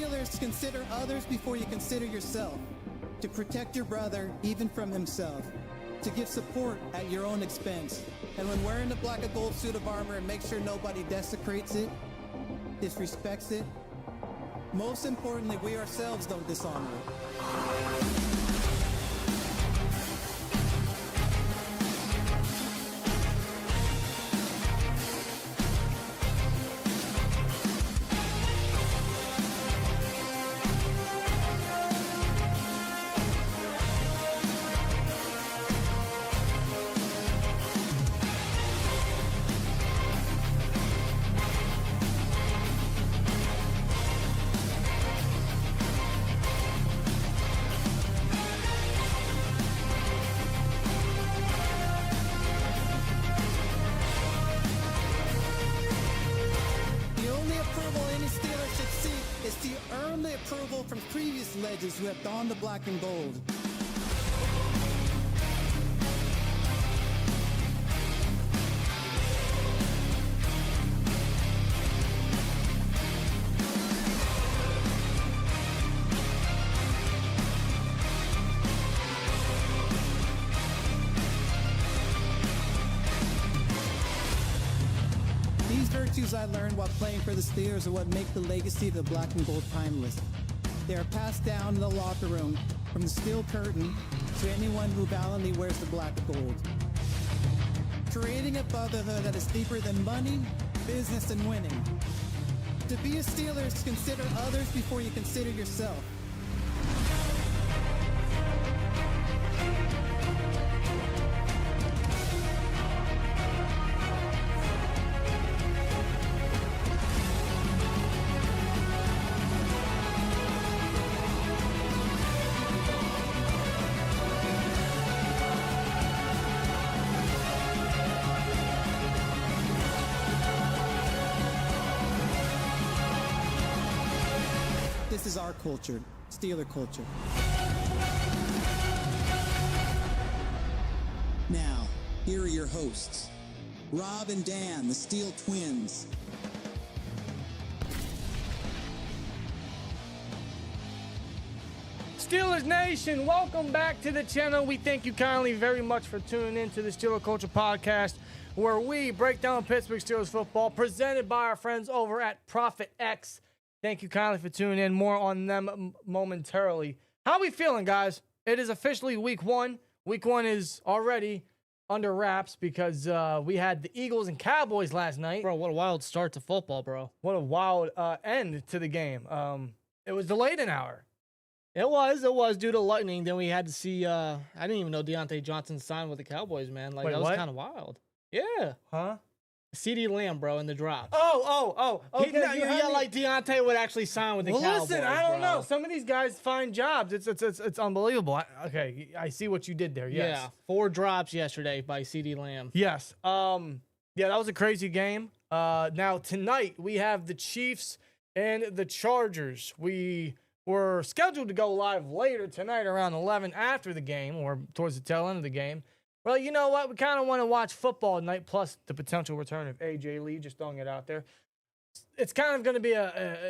Steelers, consider others before you consider yourself. To protect your brother, even from himself. To give support at your own expense. And when wearing the black and gold suit of armor, make sure nobody desecrates it, disrespects it. Most importantly, we ourselves don't dishonor it. Approval from previous legends who have donned the black and gold. These virtues I learned while playing for the Steelers are what make the legacy of the black and gold timeless. They are passed down in the locker room from the steel curtain to anyone who valiantly wears the black and gold. Creating a brotherhood that is deeper than money, business, and winning. To be a Steelers, consider others before you consider yourself. This is our culture, Steeler culture. Now, here are your hosts, Rob and Dan, the Steel Twins. Steelers Nation, welcome back to the channel. We thank you kindly very much for tuning in to the Steeler Culture Podcast, where we break down Pittsburgh Steelers football, presented by our friends over at Profit X. Thank you kindly for tuning in. More on them momentarily. How are we feeling, guys? It is officially week one. Week one is already under wraps because we had the Eagles and Cowboys last night. Bro, what a wild start to football, bro. What a wild end to the game. It was delayed an hour. It was due to lightning. Then we had to see, I didn't even know Deontay Johnson signed with the Cowboys, man. Like, wait, that was what? kind of wild. Yeah. Huh? CD Lamb, bro, in the drop. Oh. Okay, Yeah, like Deontay would actually sign with the Cowboys. Listen, I don't bro. know. Some of these guys find jobs. It's unbelievable. Okay, I see what you did there. Yes. Yeah, 4 drops yesterday by CD Lamb. Yes. Yeah, that was a crazy game. Now tonight we have the Chiefs and the Chargers. We were scheduled to go live later tonight around 11 after the game or towards the tail end of the game. Well, you know what? We kind of want to watch football tonight, plus the potential return of AJ Lee, just throwing it out there. It's kind of going to be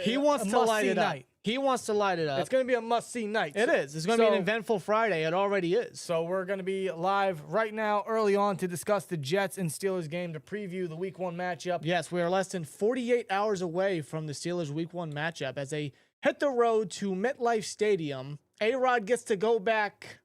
He wants to light it up. He wants to light it up. It's going to be a must-see night. It is. It's going to be an eventful Friday. It already is. So we're going to be live right now, early on, to discuss the Jets and Steelers game, to preview the Week 1 matchup. Yes, we are less than 48 hours away from the Steelers Week 1 matchup as they hit the road to MetLife Stadium. A-Rod gets to go back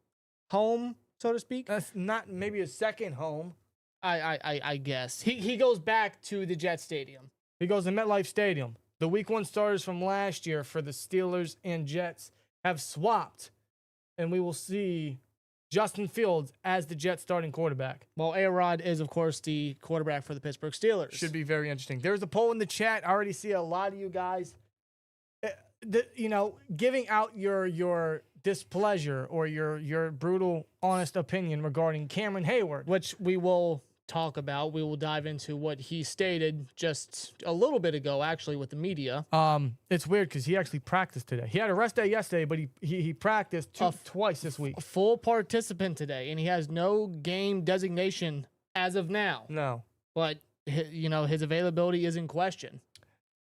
home, so to speak. That's not maybe a second home. I guess. He goes back to the Jet Stadium. He goes to MetLife Stadium. The Week 1 starters from last year for the Steelers and Jets have swapped, and we will see Justin Fields as the Jets starting quarterback. Well, A-Rod is, of course, the quarterback for the Pittsburgh Steelers. Should be very interesting. There's a poll in the chat. I already see a lot of you guys, giving out your displeasure or your brutal, honest opinion regarding Cameron Heyward, which we will talk about. We will dive into what he stated just a little bit ago, actually, with the media. It's weird because he actually practiced today. He had a rest day yesterday, but he practiced twice this week. A full participant today, and he has no game designation as of now. No. But, his availability is in question.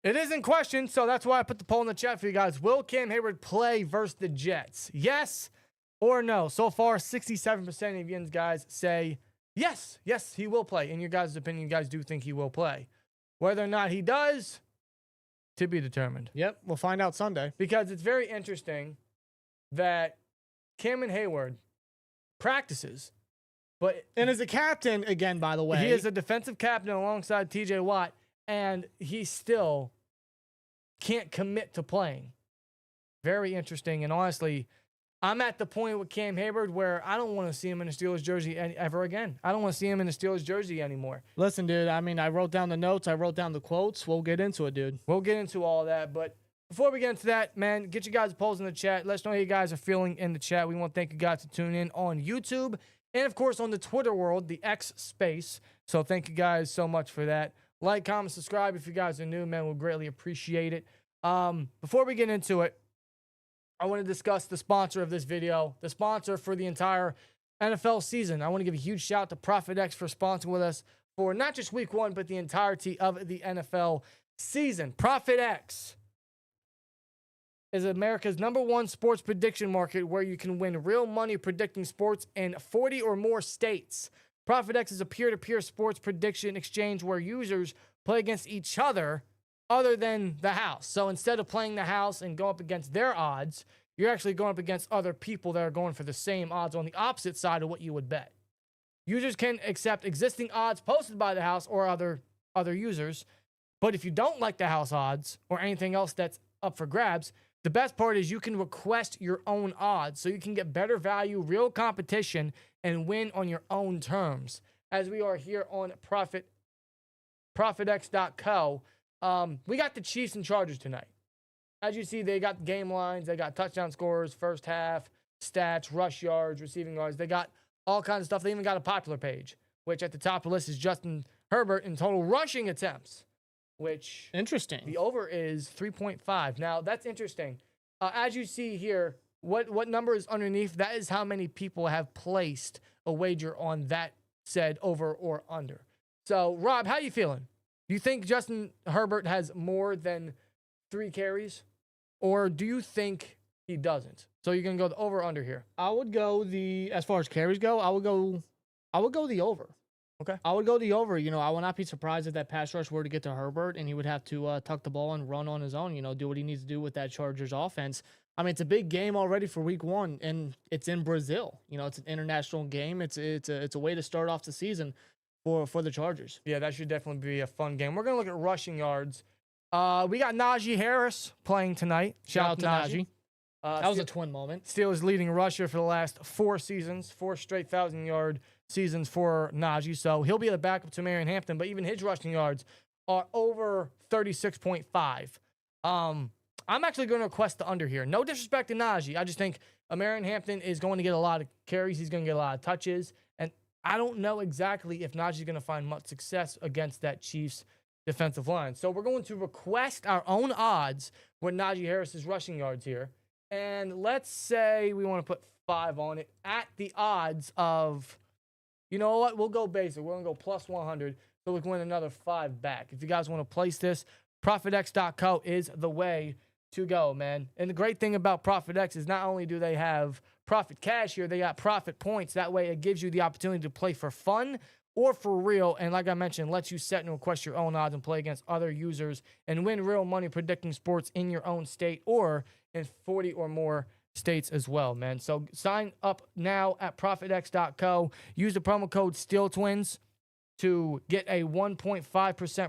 It is in question, so that's why I put the poll in the chat for you guys. Will Cam Heyward play versus the Jets? Yes or no? So far, 67% of you guys say yes. Yes, he will play. In your guys' opinion, you guys do think he will play. Whether or not he does, to be determined. Yep, we'll find out Sunday. Because it's very interesting that Cameron Hayward practices, and as a captain, again, by the way. He is a defensive captain alongside TJ Watt, and he still can't commit to playing. Very interesting. And honestly, I'm at the point with Cam Heyward where I don't want to see him in a Steelers jersey ever again. I don't want to see him in a Steelers jersey anymore. Listen, dude, I mean, I wrote down the notes. I wrote down the quotes. We'll get into it, dude. We'll get into all that. But before we get into that, man, get you guys polls in the chat. Let us know how you guys are feeling in the chat. We want to thank you guys for tuning in on YouTube and, of course, on the Twitter world, the X space. So thank you guys so much for that. Like, comment, subscribe if you guys are new, man. We'll greatly appreciate it. Before we get into it, I want to discuss the sponsor of this video, the sponsor for the entire NFL season. I want to give a huge shout out to Prophet X for sponsoring with us for not just week 1, but the entirety of the NFL season. Prophet X is America's #1 sports prediction market where you can win real money predicting sports in 40 or more states. Prophet X is a peer-to-peer sports prediction exchange where users play against each other than the house. So instead of playing the house and go up against their odds, you're actually going up against other people that are going for the same odds on the opposite side of what you would bet. Users can accept existing odds posted by the house or other users, but if you don't like the house odds or anything else that's up for grabs, the best part is you can request your own odds so you can get better value, real competition, and win on your own terms. As we are here on ProfitX.co, we got the Chiefs and Chargers tonight. As you see, they got game lines, they got touchdown scores, first half, stats, rush yards, receiving yards. They got all kinds of stuff. They even got a popular page, which at the top of the list is Justin Herbert in total rushing attempts, which interesting. The over is 3.5. Now, that's interesting. As you see here, what number is underneath? That is how many people have placed a wager on that said over or under. So, Rob, how you feeling? Do you think Justin Herbert has more than 3 carries? Or do you think he doesn't? So you're going to go the over or under here? I would go as far as carries go, I would go the over. Okay. I would go the over. You know, I would not be surprised if that pass rush were to get to Herbert and he would have to tuck the ball and run on his own, do what he needs to do with that Chargers offense. I mean, it's a big game already for week 1, and it's in Brazil. It's an international game. It's a way to start off the season for the Chargers. Yeah, that should definitely be a fun game. We're going to look at rushing yards. We got Najee Harris playing tonight. Shout out to Najee. That was a twin moment. Steelers leading rusher for the last 4 seasons, 4 straight 1,000-yard seasons for Najee. So he'll be the backup to Aaron Hampton, but even his rushing yards are over 36.5. I'm actually going to request the under here. No disrespect to Najee. I just think Aaron Hampton is going to get a lot of carries. He's going to get a lot of touches. And I don't know exactly if Najee's going to find much success against that Chiefs defensive line. So we're going to request our own odds with Najee Harris's rushing yards here. And let's say we want to put 5 on it at the odds of, you know what? We'll go basic. We're going to go plus 100 so we can win another 5 back. If you guys want to place this, ProfitX.co is the way to go, man. And the great thing about ProfitX is not only do they have Profit Cash here, they got Profit Points. That way it gives you the opportunity to play for fun or for real. And like I mentioned, lets you set and request your own odds and play against other users and win real money predicting sports in your own state or in 40 or more states as well, man. So sign up now at ProfitX.co. Use the promo code SteelTwins to get a 1.5%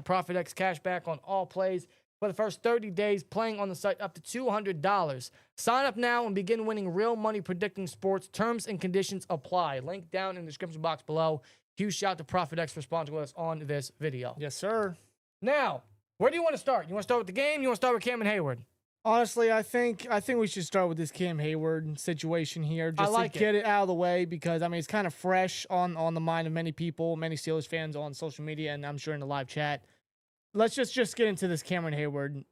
ProfitX cash back on all plays for the first 30 days, playing on the site up to $200. Sign up now and begin winning real money predicting sports. Terms and conditions apply. Link down in the description box below. Huge shout out to ProfitX for sponsoring us on this video. Yes, sir. Now, where do you want to start? You want to start with the game? You want to start with Cam Heyward? Honestly, I think we should start with this Cam Heyward situation here, just to get it out of the way, because I mean it's kind of fresh on the mind of many people, many Steelers fans on social media, and I'm sure in the live chat. Let's just get into this Cameron Heyward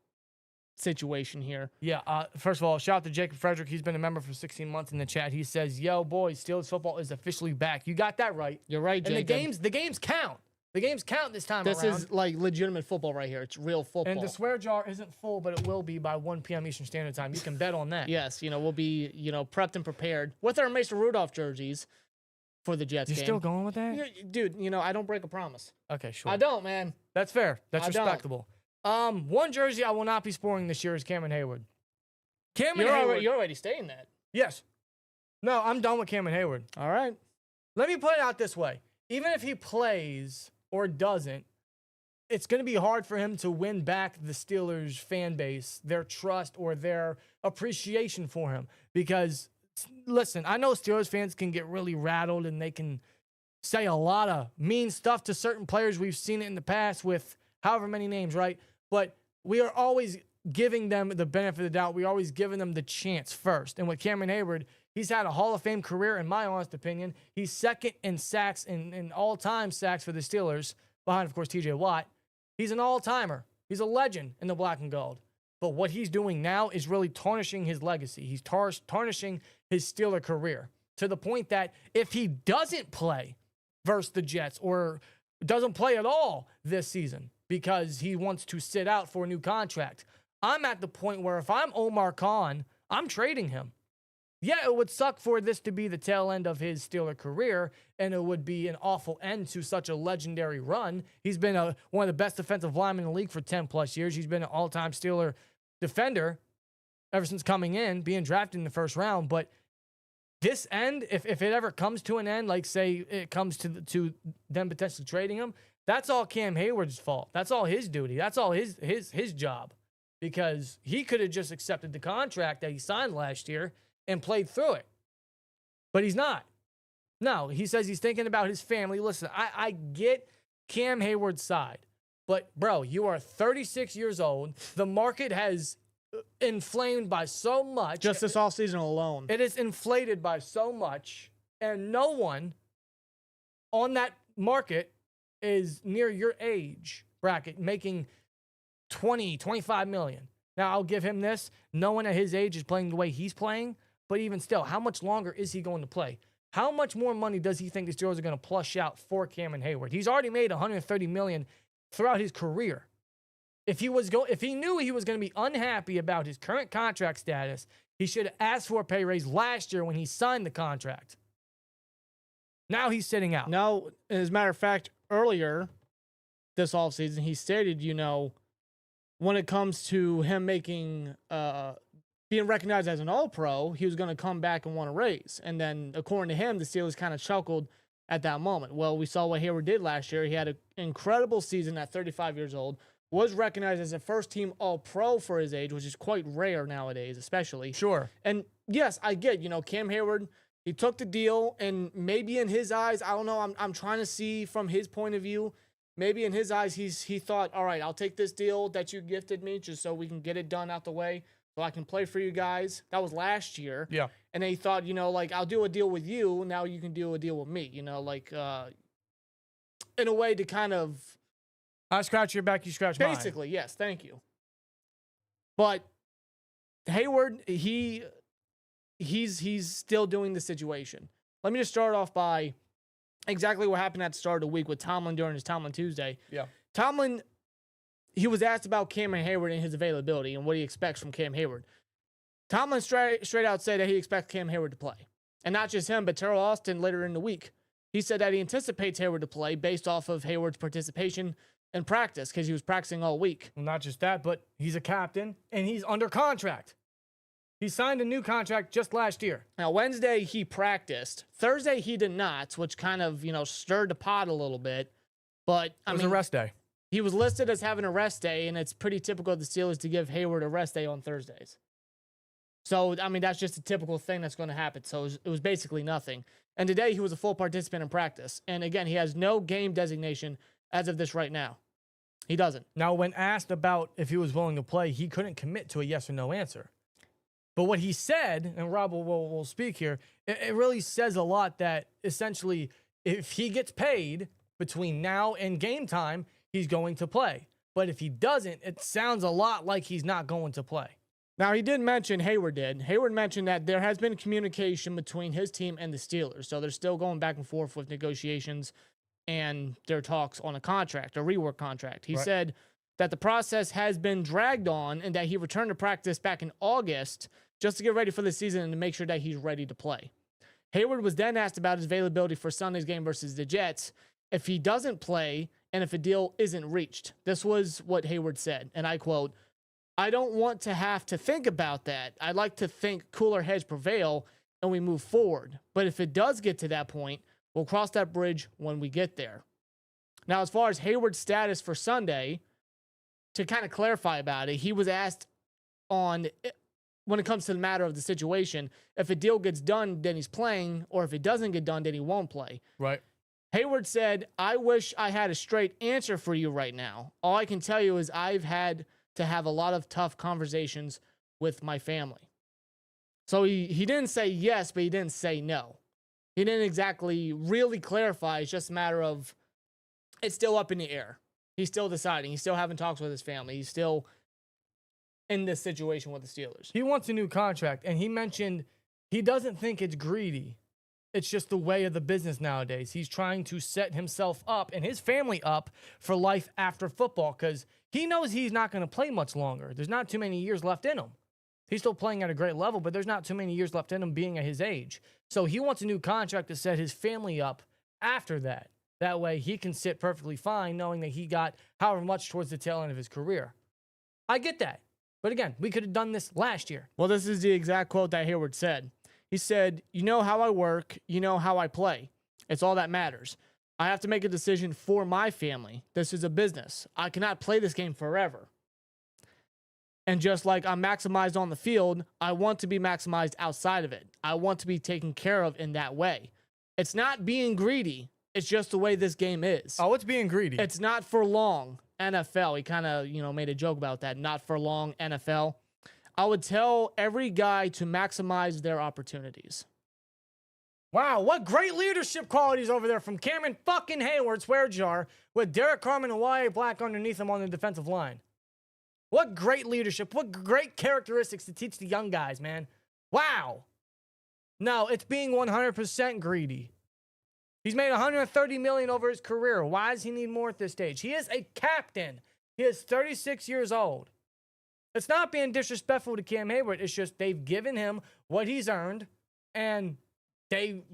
situation here. Yeah. First of all, shout out to Jacob Frederick. He's been a member for 16 months in the chat. He says, "Yo, boys, Steelers football is officially back." You got that right. You're right, Jacob. And the games count. The games count this time This around. is like legitimate football right here. It's real football. And the swear jar isn't full, but it will be by 1 p.m. Eastern Standard Time. You can bet on that. Yes, we'll be, prepped and prepared with our Mason Rudolph jerseys for the Jets You game. still going with that? Yeah, dude, I don't break a promise. Okay, sure. I don't, man. That's fair. That's I don't. respectable. One jersey I will not be sporting this year is Cam Heyward. Cameron Hayward. You're already staying that. Yes. No, I'm done with Cameron Hayward. All right. Let me put it out this way. Even if he plays or doesn't, it's going to be hard for him to win back the Steelers fan base, their trust or their appreciation for him. Because, listen, I know Steelers fans can get really rattled and they can say a lot of mean stuff to certain players. We've seen it in the past with however many names, right? But we are always giving them the benefit of the doubt. We're always giving them the chance first. And with Cameron Hayward, he's had a Hall of Fame career, in my honest opinion. He's second in sacks, in all-time sacks for the Steelers, behind, of course, T.J. Watt. He's an all-timer. He's a legend in the black and gold. But what he's doing now is really tarnishing his legacy. He's tarnishing his Steeler career to the point that if he doesn't play versus the Jets or doesn't play at all this season because he wants to sit out for a new contract, I'm at the point where if I'm Omar Khan, I'm trading him. Yeah, it would suck for this to be the tail end of his Steeler career, and it would be an awful end to such a legendary run. He's been one of the best defensive linemen in the league for 10-plus years. He's been an all-time Steeler defender ever since coming in, being drafted in the first round. But this end, if it ever comes to an end, like say it comes to them potentially trading him, that's all Cam Heyward's fault. That's all his duty. That's all his job. Because he could have just accepted the contract that he signed last year and played through it. But he's not. No, he says he's thinking about his family. Listen, I get Cam Heyward's side. But, bro, you are 36 years old. The market has inflamed by so much. Just this offseason alone. It is inflated by so much. And no one on that market is near your age bracket making 20, 25 million. Now, I'll give him this. No one at his age is playing the way he's playing. But even still, how much longer is he going to play? How much more money does he think the Steelers are going to plush out for Cameron Hayward? He's already made $130 million throughout his career. If he knew he was going to be unhappy about his current contract status, he should have asked for a pay raise last year when he signed the contract. Now he's sitting out. Now, as a matter of fact, earlier this offseason, he stated, when it comes to him making being recognized as an All-Pro, he was going to come back and want a raise. And then, according to him, the Steelers kind of chuckled at that moment. Well, we saw what Hayward did last year. He had an incredible season at 35 years old, was recognized as a first-team All-Pro for his age, which is quite rare nowadays, especially. Sure. And, yes, I get, Cam Heyward, he took the deal, and maybe in his eyes, I don't know, I'm trying to see from his point of view, maybe in his eyes, he thought, all right, I'll take this deal that you gifted me just so we can get it done out the way so I can play for you guys. That was last year. Yeah. And then he thought, I'll do a deal with you. Now you can do a deal with me, in a way to kind of. I scratch your back, you scratch mine. Basically, yes. Thank you. But Hayward, he's still doing the situation. Let me just start off by exactly what happened at the start of the week with Tomlin during his Tomlin Tuesday. Yeah. Tomlin, he was asked about Cameron Hayward and his availability and what he expects from Cam Heyward. Tomlin straight out said that he expects Cam Heyward to play. And not just him, but Terrell Austin later in the week. He said that he anticipates Hayward to play based off of Hayward's participation in practice because he was practicing all week. Well, not just that, but he's a captain and he's under contract. He signed a new contract just last year. Now, Wednesday he practiced. Thursday he did not, which kind of, stirred the pot a little bit. But, It was a rest day. He was listed as having a rest day, and it's pretty typical of the Steelers to give Hayward a rest day on Thursdays. So, that's just a typical thing that's going to happen. So, it was basically nothing. And today, he was a full participant in practice. And again, he has no game designation as of this right now. He doesn't. Now, when asked about if he was willing to play, he couldn't commit to a yes or no answer. But what he said, and Rob will speak here, it really says a lot that essentially if he gets paid between now and game time, he's going to play. But if he doesn't, it sounds a lot like he's not going to play. Now, he did mention, Hayward did. Hayward mentioned that there has been communication between his team and the Steelers. So they're still going back and forth with negotiations and their talks on a contract, a rework contract. He said that the process has been dragged on and that he returned to practice back in August just to get ready for the season and to make sure that he's ready to play. Hayward was then asked about his availability for Sunday's game versus the Jets if he doesn't play and if a deal isn't reached. This was what Hayward said, and I quote, "I don't want to have to think about that. I'd like to think cooler heads prevail and we move forward. But if it does get to that point, we'll cross that bridge when we get there." Now, as far as Hayward's status for Sunday, to kind of clarify about it, he was asked on, when it comes to the matter of the situation, if a deal gets done, then he's playing, or if it doesn't get done, then he won't play. Right. Hayward said, "I wish I had a straight answer for you right now. All I can tell you is I've had to have a lot of tough conversations with my family." So he didn't say yes, but he didn't say no. He didn't exactly really clarify. It's just a matter of, it's still up in the air. He's still deciding. He's still having talks with his family. He's still in this situation with the Steelers. He wants a new contract, and he mentioned he doesn't think it's greedy. It's just the way of the business nowadays. He's trying to set himself up and his family up for life after football because he knows he's not going to play much longer. There's not too many years left in him. He's still playing at a great level, but there's not too many years left in him being at his age. So he wants a new contract to set his family up after that. That way he can sit perfectly fine knowing that he got however much towards the tail end of his career. I get that. But again, we could have done this last year. Well, this is the exact quote that Hayward said. He said, "You know how I work. You know how I play. It's all that matters. I have to make a decision for my family. This is a business. I cannot play this game forever. And just like I'm maximized on the field, I want to be maximized outside of it. I want to be taken care of in that way. It's not being greedy. It's just the way this game is." Oh, it's being greedy. It's not for long, NFL. He kind of, made a joke about that. Not for long, NFL. I would tell every guy to maximize their opportunities. Wow, what great leadership qualities over there from Cameron fucking Heyward, swear jar, with Derek Carmen and Y.A. Black underneath him on the defensive line. What great leadership. What great characteristics to teach the young guys, man. Wow. No, it's being 100% greedy. He's made $130 million over his career. Why does he need more at this stage? He is a captain. He is 36 years old. It's not being disrespectful to Cam Heyward. It's just they've given him what he's earned, and they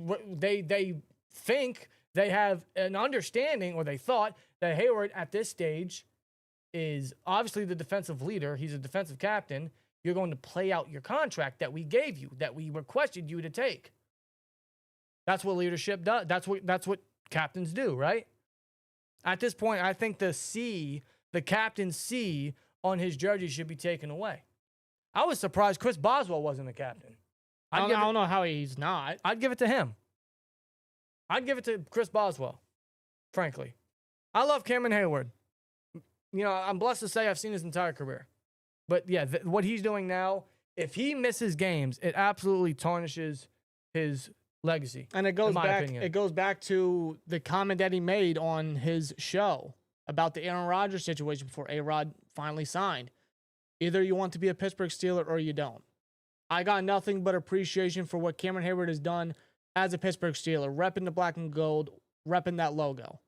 think they have an understanding, or they thought that Hayward at this stage is obviously the defensive leader. He's a defensive captain. You're going to play out your contract that we gave you, that we requested you to take. That's what leadership does. That's what captains do, right? At this point, I think the captain C on his jersey should be taken away. I was surprised Chris Boswell wasn't a captain. I don't know how he's not. I'd give it to him. I'd give it to Chris Boswell, frankly. I love Cameron Heyward. I'm blessed to say I've seen his entire career. But yeah, what he's doing now, if he misses games, it absolutely tarnishes his legacy. And it goes back to the comment that he made on his show about the Aaron Rodgers situation before A-Rod finally signed. Either you want to be a Pittsburgh Steeler or you don't. I got nothing but appreciation for what Cameron Heyward has done as a Pittsburgh Steeler, repping the black and gold, repping that logo,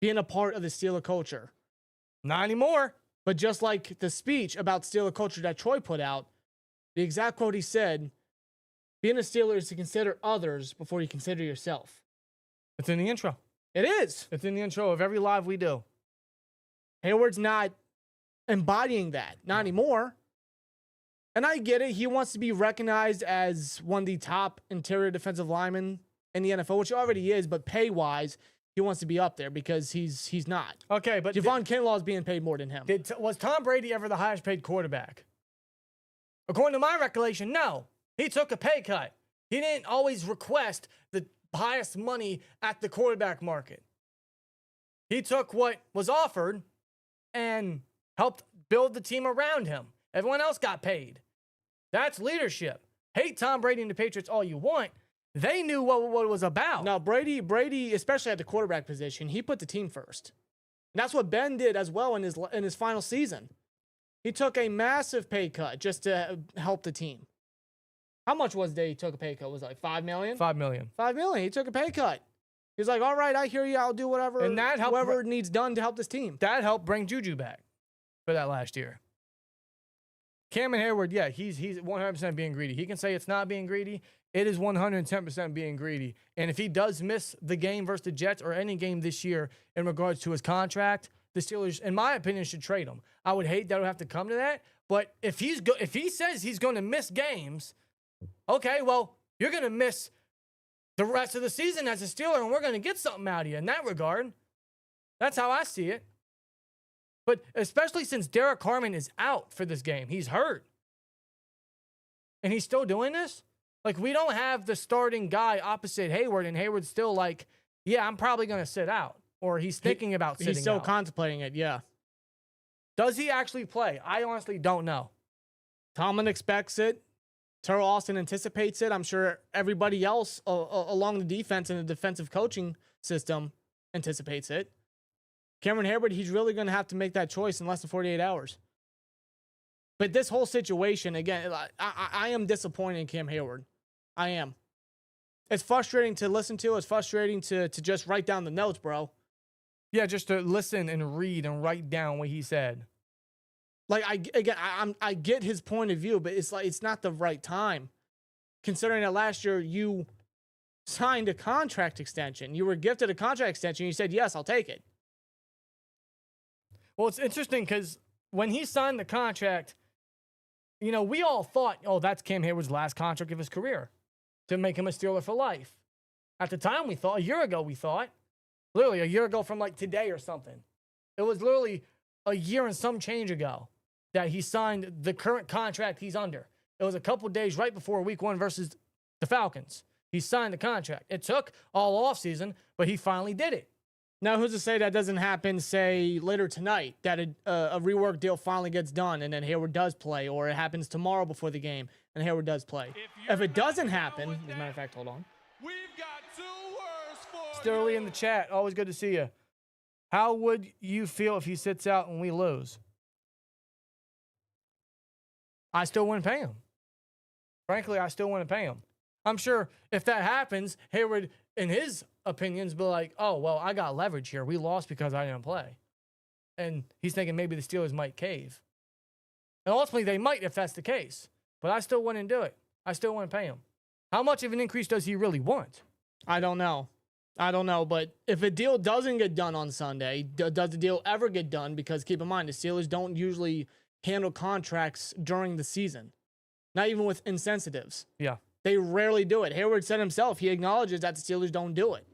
being a part of the Steeler culture. Not anymore. But just like the speech about Steeler culture that Troy put out, the exact quote he said, "Being a Steeler is to consider others before you consider yourself." It's in the intro. It is. It's in the intro of every live we do. Hayward's not embodying that. Not anymore. And I get it. He wants to be recognized as one of the top interior defensive linemen in the NFL, which he already is, but pay-wise, he wants to be up there because he's not. Okay, but Javon Kinlaw is being paid more than him. Was Tom Brady ever the highest paid quarterback? According to my recollection, no. He took a pay cut. He didn't always request the highest money at the quarterback market. He took what was offered and helped build the team around him. Everyone else got paid. That's leadership. Hate Tom Brady and the Patriots all you want. They knew what it was about. Now, Brady, especially at the quarterback position, he put the team first. And that's what Ben did as well in his final season. He took a massive pay cut just to help the team. How much was it he took a pay cut? Was it like $5 million? $5 million. $5 million. He took a pay cut. He's like, all right, I hear you. I'll do whatever, And that helped whoever needs done to help this team. That helped bring Juju back for that last year. Cam Heyward, yeah, he's 100% being greedy. He can say it's not being greedy. It is 110% being greedy. And if he does miss the game versus the Jets or any game this year in regards to his contract, the Steelers, in my opinion, should trade him. I would hate that it would have to come to that. But if he says he's going to miss games, okay, well, you're going to miss the rest of the season as a Steeler, and we're going to get something out of you in that regard. That's how I see it. But especially since Derek Harmon is out for this game. He's hurt. And he's still doing this? Like, we don't have the starting guy opposite Hayward, and Hayward's still like, yeah, I'm probably going to sit out. Or he's thinking about sitting out. He's still contemplating it, yeah. Does he actually play? I honestly don't know. Tomlin expects it. Terrell Austin anticipates it. I'm sure everybody else along the defense and the defensive coaching system anticipates it. Cameron Heyward, he's really going to have to make that choice in less than 48 hours. But this whole situation, again, I am disappointed in Cam Heyward. I am. It's frustrating to listen to. It's frustrating to just write down the notes, bro. Yeah, just to listen and read and write down what he said. Like, I get his point of view, but it's like it's not the right time. Considering that last year you signed a contract extension. You were gifted a contract extension. You said, yes, I'll take it. Well, it's interesting because when he signed the contract, you know, we all thought, oh, that's Cam Heyward's last contract of his career to make him a Steeler for life. At the time, we thought, a year ago, literally a year ago from like today or something. It was literally a year and some change ago that he signed the current contract he's under. It was a couple days right before week 1 versus the Falcons. He signed the contract. It took all offseason, but he finally did it. Now, who's to say that doesn't happen, say, later tonight, that a rework deal finally gets done and then Hayward does play, or it happens tomorrow before the game and Hayward does play. If it doesn't happen, as a matter of fact, hold on. We've got 2 words for Sterling in the chat. Always good to see you. How would you feel if he sits out and we lose? I still wouldn't pay him. Frankly, I still wouldn't pay him. I'm sure if that happens, Hayward, in his opinions, be like, oh, well, I got leverage here. We lost because I didn't play. And he's thinking maybe the Steelers might cave. And ultimately, they might if that's the case. But I still wouldn't do it. I still wouldn't pay him. How much of an increase does he really want? I don't know. But if a deal doesn't get done on Sunday, does the deal ever get done? Because keep in mind, the Steelers don't usually handle contracts during the season. Not even with insensitives. Yeah. They rarely do it. Hayward said himself, he acknowledges that the Steelers don't do it.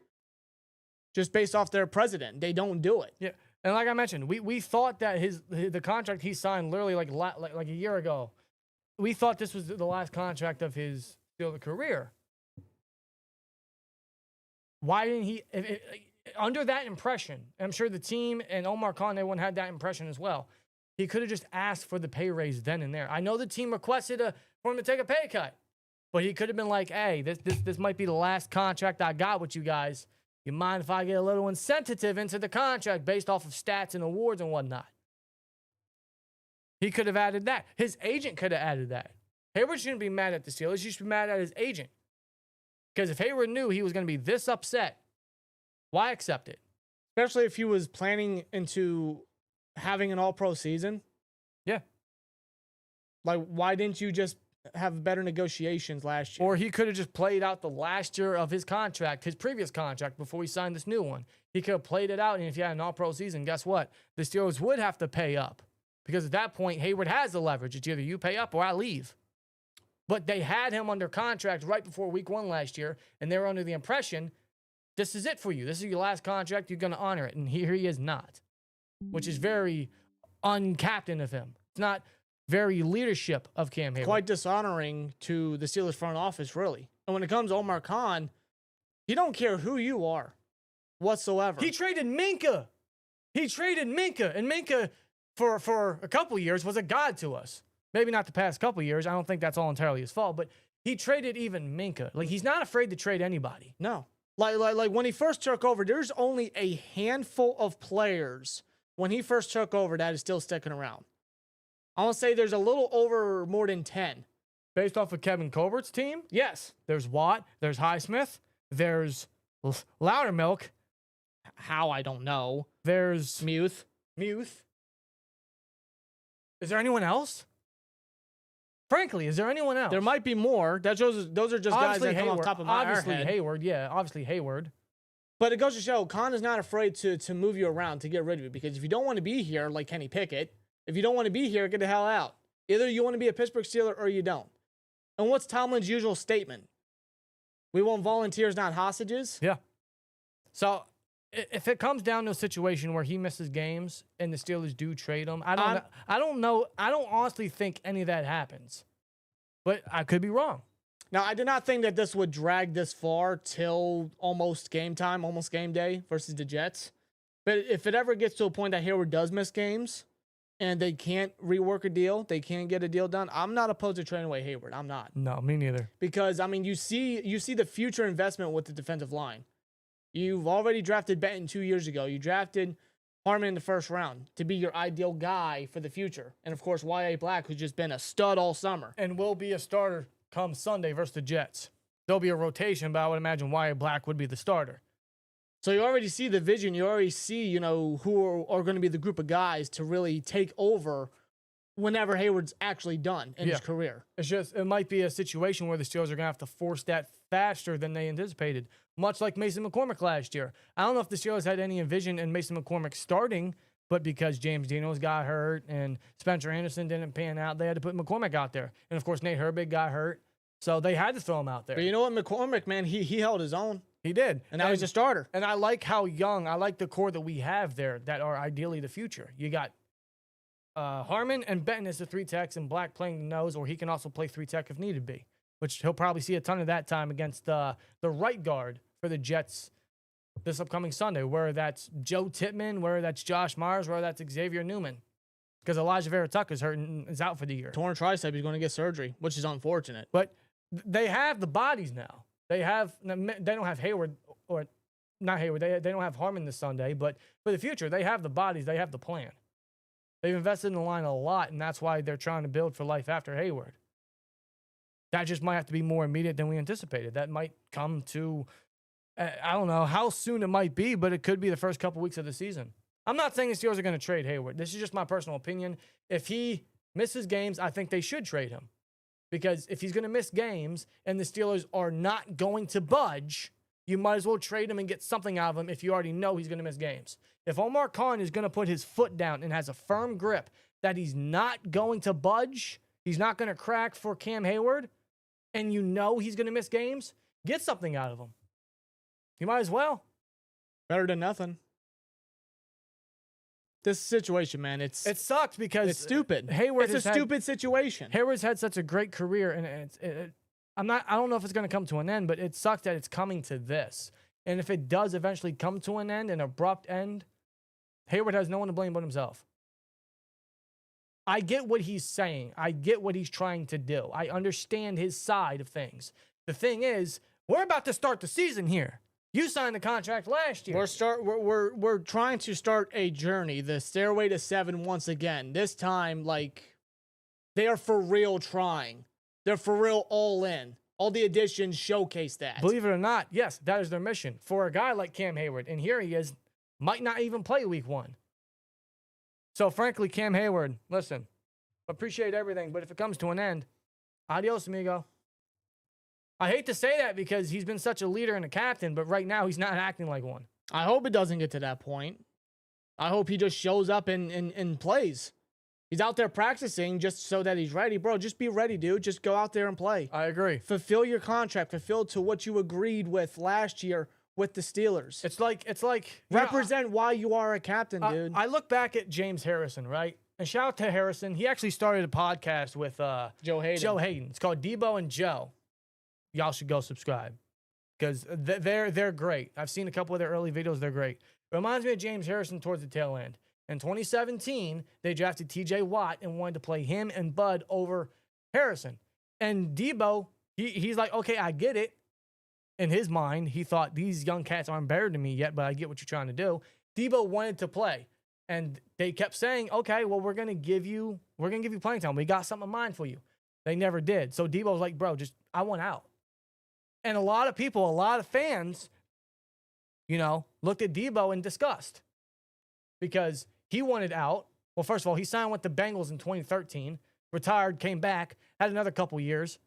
Just based off their president, they don't do it. Yeah, and like I mentioned, we thought that the contract he signed literally like a year ago, we thought this was the last contract of his Steelers career. Why didn't he, under that impression, I'm sure the team and Omar Khan, everyone had that impression as well. He could have just asked for the pay raise then and there. I know the team requested for him to take a pay cut. But he could have been like, hey, this might be the last contract I got with you guys. You mind if I get a little insensitive into the contract based off of stats and awards and whatnot? He could have added that. His agent could have added that. Hayward shouldn't be mad at the Steelers. He should be mad at his agent. Because if Hayward knew he was going to be this upset, why accept it? Especially if he was planning into having an all-pro season. Yeah. Like, why didn't you just have better negotiations last year? Or he could have just played out the last year of his contract, his previous contract, before he signed this new one. He could have played it out, and if you had an all-pro season, guess what? The Steelers would have to pay up. Because at that point, Hayward has the leverage. It's either you pay up or I leave. But they had him under contract right before week 1 last year, and they were under the impression, this is it for you. This is your last contract. You're going to honor it. And here he is not, which is very uncaptain of him. It's not very leadership of Cam Heyward. Quite dishonoring to the Steelers front office, really. And when it comes to Omar Khan, he don't care who you are whatsoever. He traded Minka. And Minka, for a couple years, was a god to us. Maybe not the past couple years. I don't think that's all entirely his fault, but he traded even Minka. Like, he's not afraid to trade anybody. No. Like when he first took over, there's only a handful of players when he first took over that is still sticking around. I want to say there's a little over more than 10. Based off of Kevin Colbert's team? Yes. There's Watt. There's Highsmith. There's Louder Milk. How, I don't know. There's Muth. Muth. Is there anyone else? Frankly, is there anyone else? There might be more. Those are just guys that come off top of my obviously head. Hayward, yeah, obviously Hayward. But it goes to show, Khan is not afraid to move you around, to get rid of you. Because if you don't want to be here, like Kenny Pickett, if you don't want to be here, get the hell out. Either you want to be a Pittsburgh Steeler or you don't. And what's Tomlin's usual statement? We want volunteers, not hostages? Yeah. So if it comes down to a situation where he misses games and the Steelers do trade him, I don't know. I don't honestly think any of that happens. But I could be wrong. Now, I did not think that this would drag this far till almost game time, almost game day versus the Jets. But if it ever gets to a point that Hayward does miss games and they can't rework a deal, they can't get a deal done, I'm not opposed to trading away Hayward. I'm not. No, me neither. Because, I mean, you see the future investment with the defensive line. You've already drafted Benton 2 years ago. You drafted Harmon in the first round to be your ideal guy for the future. And, of course, Y.A. Black, who's just been a stud all summer. And will be a starter come Sunday versus the Jets. There'll be a rotation, but I would imagine Y.A. Black would be the starter. So you already see the vision. You already see, who are going to be the group of guys to really take over whenever Hayward's actually done in his career. It's just, it might be a situation where the Steelers are going to have to force that faster than they anticipated, much like Mason McCormick last year. I don't know if the Steelers had any envision in Mason McCormick starting, but because James Daniels got hurt and Spencer Anderson didn't pan out, they had to put McCormick out there. And, of course, Nate Herbig got hurt, so they had to throw him out there. But you know what, McCormick, man, he held his own. He did. And now he's a starter. And I like how young, I like the core that we have there that are ideally the future. You got Harmon and Benton as the 3-techs and Black playing the nose, or he can also play 3-tech if needed be, which he'll probably see a ton of that time against the right guard for the Jets this upcoming Sunday, whether that's Joe Tippmann, whether that's Josh Myers, whether that's Xavier Newman, because Elijah Vera Tucker's hurt and is out for the year. Torn tricep, he's going to get surgery, which is unfortunate. But they have the bodies now. They don't have Hayward, or not Hayward. They don't have Harmon this Sunday, but for the future, they have the bodies. They have the plan. They've invested in the line a lot, and that's why they're trying to build for life after Hayward. That just might have to be more immediate than we anticipated. That might come to, I don't know how soon it might be, but it could be the first couple weeks of the season. I'm not saying the Steelers are going to trade Hayward. This is just my personal opinion. If he misses games, I think they should trade him. Because if he's going to miss games and the Steelers are not going to budge, you might as well trade him and get something out of him if you already know he's going to miss games. If Omar Khan is going to put his foot down and has a firm grip that he's not going to budge, he's not going to crack for Cam Heyward, and you know he's going to miss games, get something out of him. You might as well. Better than nothing. This situation, man, it sucks because it's stupid. Hayward it's a stupid situation. Hayward's had such a great career, and I don't know if it's going to come to an end, but it sucks that it's coming to this. And if it does eventually come to an end, an abrupt end, Hayward has no one to blame but himself. I get what he's saying. I get what he's trying to do. I understand his side of things. The thing is, we're about to start the season here. You signed the contract last year. We're trying to start a journey, the stairway to 7 once again. This time, they are for real trying. They're for real all in. All the additions showcase that. Believe it or not, yes, that is their mission. For a guy like Cam Heyward, and here he is, might not even play week 1. So, frankly, Cam Heyward, listen, appreciate everything, but if it comes to an end, adios, amigo. I hate to say that because he's been such a leader and a captain, but right now he's not acting like one. I hope it doesn't get to that point. I hope he just shows up and plays. He's out there practicing just so that he's ready. Bro, just be ready, dude. Just go out there and play. I agree. Fulfill your contract. Fulfill to what you agreed with last year with the Steelers. It's like represent why you are a captain, dude. I look back at James Harrison, right? And shout out to Harrison. He actually started a podcast with Joe Hayden. It's called Debo and Joe. Y'all should go subscribe because they're great. I've seen a couple of their early videos. They're great. It reminds me of James Harrison towards the tail end. In 2017, they drafted TJ Watt and wanted to play him and Bud over Harrison. And Debo, he's like, okay, I get it. In his mind, he thought these young cats aren't better than me yet, but I get what you're trying to do. Debo wanted to play. And they kept saying, okay, well, we're gonna give you playing time. We got something in mind for you. They never did. So Debo was like, bro, I want out. And a lot of people, a lot of fans looked at Debo in disgust because he wanted out. Well, first of all, he signed with the Bengals in 2013, retired, came back, had another couple years.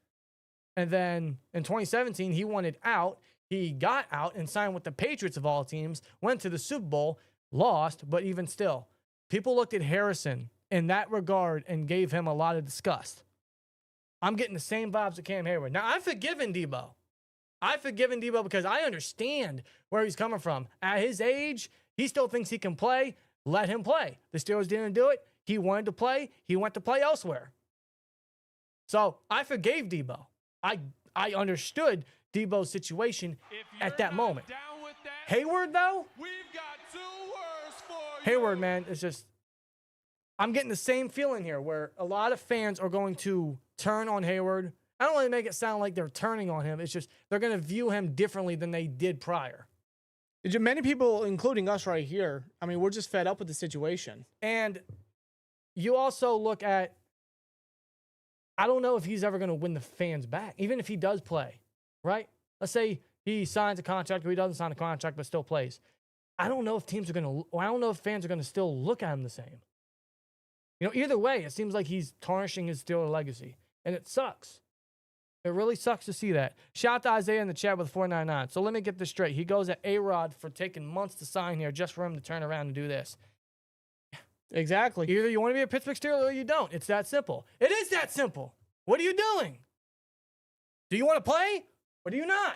And then in 2017, he wanted out. He got out and signed with the Patriots of all teams, went to the Super Bowl, lost, but even still, people looked at Harrison in that regard and gave him a lot of disgust. I'm getting the same vibes with Cam Heyward. Now, I've forgiven Debo. Because I understand where he's coming from. At his age, he still thinks he can play. Let him play. The Steelers didn't do it. He wanted to play. He went to play elsewhere. So I forgave Debo. I understood Debo's situation at that moment. Hayward, though? We've got 2 words for you. Hayward, man, it's just, I'm getting the same feeling here where a lot of fans are going to turn on Hayward. I don't want to make it sound like they're turning on him. It's just they're going to view him differently than they did prior. Many people, including us right here, I mean, we're just fed up with the situation. And you also look at, I don't know if he's ever going to win the fans back, even if he does play, right? Let's say he signs a contract or he doesn't sign a contract but still plays. I don't know if fans are going to still look at him the same. Either way, it seems like he's tarnishing his Steeler legacy, and it sucks. It really sucks to see that. Shout out to Isaiah in the chat with 499. So let me get this straight. He goes at A-Rod for taking months to sign here just for him to turn around and do this. Exactly. Either you want to be a Pittsburgh Steeler or you don't. It's that simple. It is that simple. What are you doing? Do you want to play or do you not?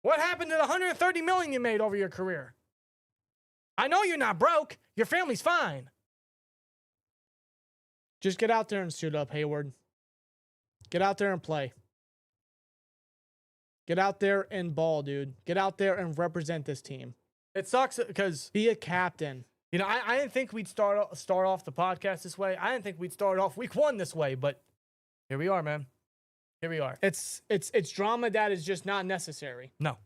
What happened to the $130 million you made over your career? I know you're not broke. Your family's fine. Just get out there and suit up, Hayward. Get out there and play. Get out there and ball, dude. Get out there and represent this team. It sucks because be a captain. I didn't think we'd start off the podcast this way. I didn't think we'd start off week 1 this way, but here we are, man. Here we are. It's drama that is just not necessary. No.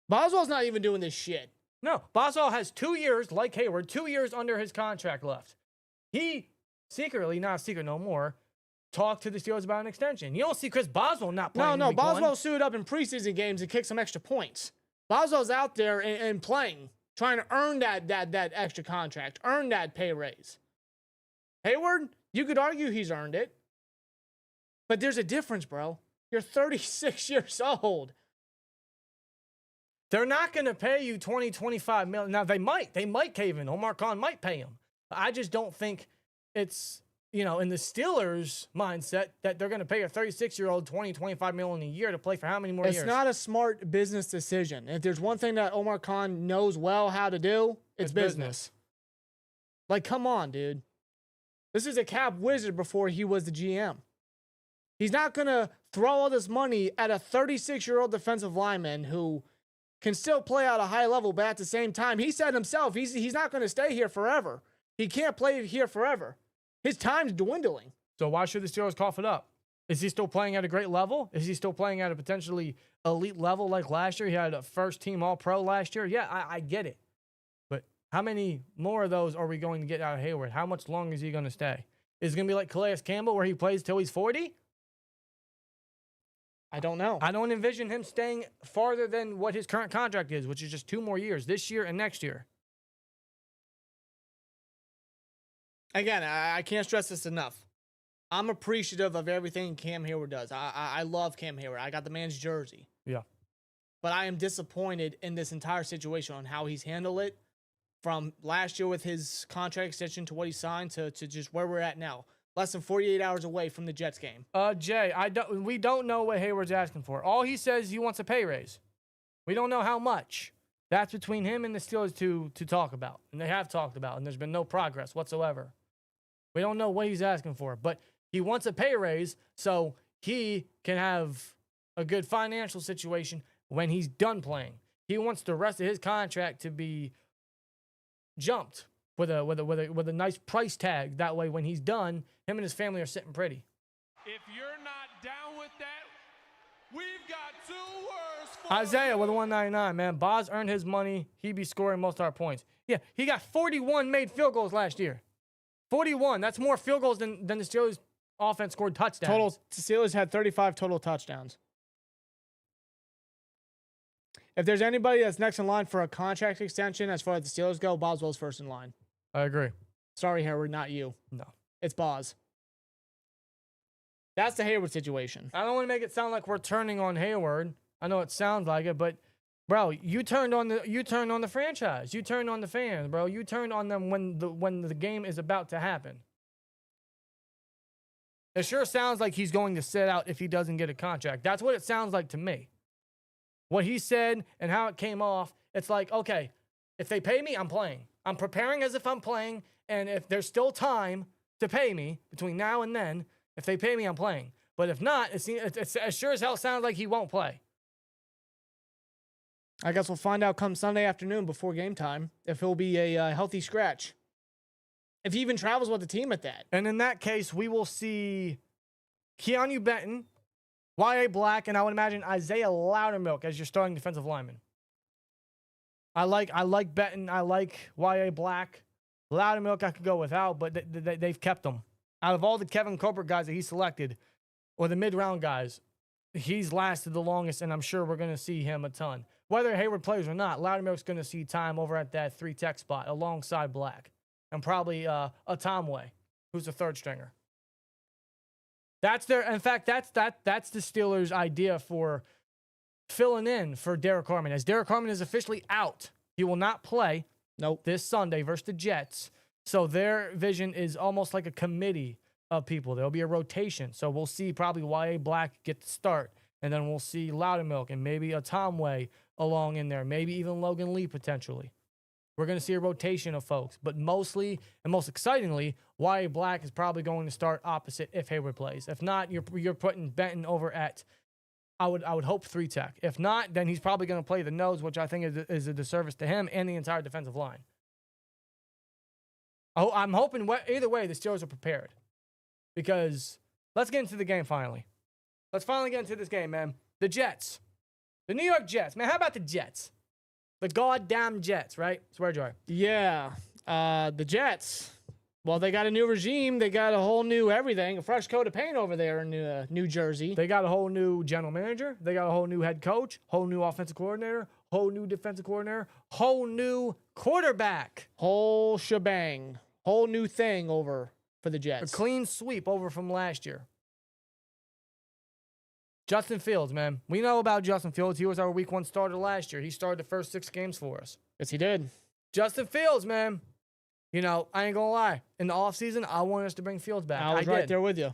Boswell's not even doing this shit. No. Boswell has 2 years, like Hayward, 2 years under his contract left. He secretly, not secret no more, talked to the Steelers about an extension. You don't see Chris Boswell not playing. No, week Boswell 1. suited up in preseason games and kicked some extra points. Boswell's out there and playing, trying to earn that extra contract, earn that pay raise. Hayward, you could argue he's earned it. But there's a difference, bro. You're 36 years old. They're not going to pay you $20, $25 million. Now, they might cave in. Omar Khan might pay him. I just don't think it's, in the Steelers' mindset that they're going to pay a 36-year-old $20, $25 million a year to play for how many more years? It's not a smart business decision. If there's one thing that Omar Khan knows well how to do, it's business. Like, come on, dude. This is a cap wizard before he was the GM. He's not going to throw all this money at a 36-year-old defensive lineman who can still play at a high level, but at the same time, he said himself, he's not going to stay here forever. He can't play here forever. His time's dwindling. So why should the Steelers cough it up? Is he still playing at a great level? Is he still playing at a potentially elite level like last year? He had a first-team All-Pro last year. Yeah, I get it. But how many more of those are we going to get out of Hayward? How much longer is he going to stay? Is it going to be like Calais Campbell where he plays till he's 40? I don't know. I don't envision him staying farther than what his current contract is, which is just 2 more years, this year and next year. Again, I can't stress this enough. I'm appreciative of everything Cam Heyward does. I love Cam Heyward. I got the man's jersey. Yeah. But I am disappointed in this entire situation on how he's handled it from last year with his contract extension to what he signed to just where we're at now. Less than 48 hours away from the Jets game. Jay, we don't know what Hayward's asking for. All he says he wants a pay raise. We don't know how much. That's between him and the Steelers to talk about. And they have talked about, and there's been no progress whatsoever. We don't know what he's asking for, but he wants a pay raise so he can have a good financial situation when he's done playing. He wants the rest of his contract to be jumped with a nice price tag. That way, when he's done, him and his family are sitting pretty. If you're not down with that, we've got 2 words for Isaiah with a 199, man. Boz earned his money. He be scoring most of our points. Yeah, he got 41 made field goals last year. 41. That's more field goals than the Steelers offense scored touchdowns. Total, the Steelers had 35 total touchdowns. If there's anybody that's next in line for a contract extension as far as the Steelers go, Boswell's first in line. I agree. Sorry, Hayward, not you. No. It's Bos. That's the Hayward situation. I don't want to make it sound like we're turning on Hayward. I know it sounds like it, but bro, you turned on the franchise. You turned on the fans, bro. You turned on them when the game is about to happen. It sure sounds like he's going to sit out if he doesn't get a contract. That's what it sounds like to me. What he said and how it came off, it's like, okay, if they pay me, I'm playing. I'm preparing as if I'm playing, and if there's still time to pay me between now and then, if they pay me, I'm playing. But if not, it sure as hell sounds like he won't play. I guess we'll find out come Sunday afternoon before game time if he'll be a healthy scratch. If he even travels with the team at that. And in that case, we will see Keanu Benton, Y.A. Black, and I would imagine Isaiah Loudermilk as your starting defensive lineman. I like Benton. I like Y.A. Black. Loudermilk I could go without, but they've kept him. Out of all the Kevin Colbert guys that he selected, or the mid-round guys, he's lasted the longest, and I'm sure we're going to see him a ton. Whether Hayward plays or not, Loudermilk's going to see time over at that 3-tech spot alongside Black. And probably a Tomway, who's the third stringer. That's the Steelers' idea for filling in for Derek Harmon. As Derek Harmon is officially out, he will not play this Sunday versus the Jets. So their vision is almost like a committee of people. There'll be a rotation. So we'll see probably Y.A. Black get the start. And then we'll see Loudermilk and maybe a Tomway along in there. Maybe even Logan Lee potentially. We're going to see a rotation of folks. But mostly, and most excitingly, Y.A. Black is probably going to start opposite if Hayward plays. If not, you're putting Benton over at, I would hope 3-tech. If not, then he's probably going to play the nose, which I think is a disservice to him and the entire defensive line. I'm hoping either way the Steelers are prepared. Because let's get into the game finally. Let's finally get into this game, man. The Jets. The New York Jets. Man, how about the Jets? The goddamn Jets, right? Swear jar. Yeah. The Jets. Well, they got a new regime. They got a whole new everything. A fresh coat of paint over there in New Jersey. They got a whole new general manager. They got a whole new head coach. Whole new offensive coordinator. Whole new defensive coordinator. Whole new quarterback. Whole shebang. Whole new thing over for the Jets. A clean sweep over from last year. Justin Fields, man. We know about Justin Fields. He was our week 1 starter last year. He started the first 6 games for us. Yes, he did. Justin Fields, man. You know, I ain't going to lie. In the offseason, I wanted us to bring Fields back. I was right there with you.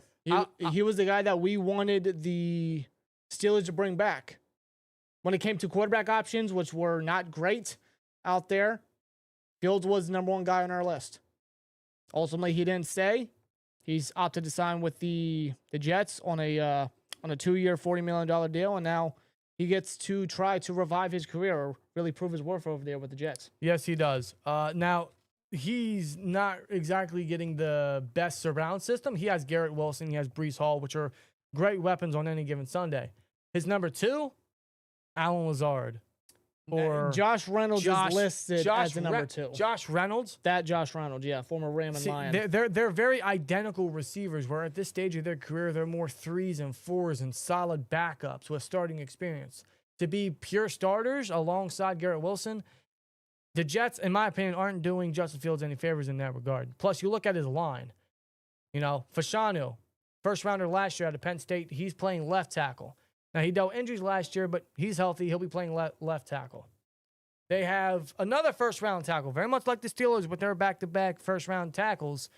He was the guy that we wanted the Steelers to bring back. When it came to quarterback options, which were not great out there, Fields was the number 1 guy on our list. Ultimately, he didn't stay. He's opted to sign with the Jets on a 2-year, $40 million deal, and now he gets to try to revive his career or really prove his worth over there with the Jets. Yes, he does. Now, he's not exactly getting the best surround system. He has Garrett Wilson. He has Breece Hall, which are great weapons on any given Sunday. His number 2, Alan Lazard. Or Josh Reynolds is listed as the number 2. Josh Reynolds? Josh Reynolds, yeah, former Ram and Lion. They're very identical receivers, where at this stage of their career, they're more 3s and 4s and solid backups with starting experience. To be pure starters alongside Garrett Wilson, the Jets, in my opinion, aren't doing Justin Fields any favors in that regard. Plus, you look at his line. You know, Fashanu, first rounder last year out of Penn State, he's playing left tackle. Now, he dealt injuries last year, but he's healthy. He'll be playing left tackle. They have another first-round tackle, very much like the Steelers with their back-to-back first-round tackles.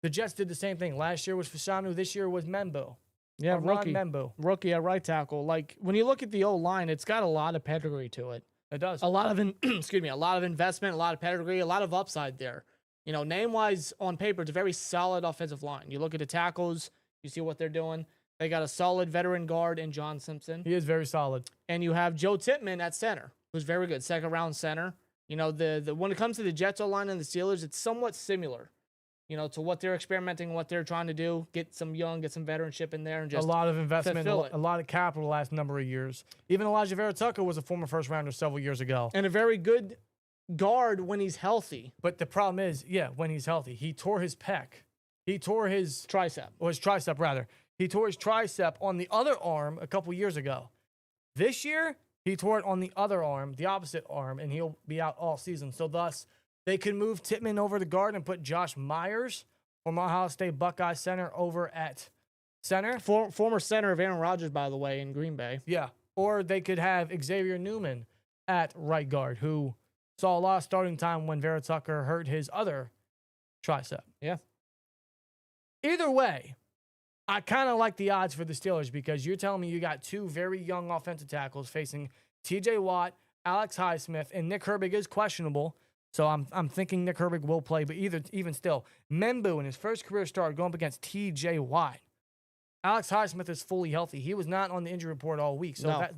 The Jets did the same thing. Last year was Fashanu. This year was Membo. Yeah, rookie at right tackle. Like, when you look at the O-line, it's got a lot of pedigree to it. It does. A lot of a lot of investment, a lot of pedigree, a lot of upside there. You know, name-wise on paper, it's a very solid offensive line. You look at the tackles, you see what they're doing. They got a solid veteran guard in John Simpson. He is very solid. And you have Joe Tippmann at center, who's very good, second-round center. You know, the when it comes to the Jets O-line and the Steelers, it's somewhat similar, you know, to what they're experimenting, what they're trying to do. Get some veteranship in there and just a lot of investment, a lot of capital the last number of years. Even Elijah Vera Tucker was a former first-rounder several years ago. And a very good guard when he's healthy. But the problem is, when he's healthy. He tore his pec. He tore his tricep. Or his tricep, rather. He tore his tricep on the other arm a couple years ago. This year, He tore it on the other arm, the opposite arm, and he'll be out all season. So thus, they could move Tippmann over the guard and put Josh Myers, former Ohio State Buckeye center, over at center. Former center of Aaron Rodgers, by the way, in Green Bay. Yeah. Or they could have Xavier Newman at right guard, who saw a lot of starting time when Vera Tucker hurt his other tricep. Yeah. Either way, I kind of like the odds for the Steelers because you're telling me you got two very young offensive tackles facing TJ Watt, Alex Highsmith, and Nick Herbig is questionable. So I'm thinking Nick Herbig will play, but even still, Membu in his first career start going up against TJ Watt. Alex Highsmith is fully healthy. He was not on the injury report all week. So no,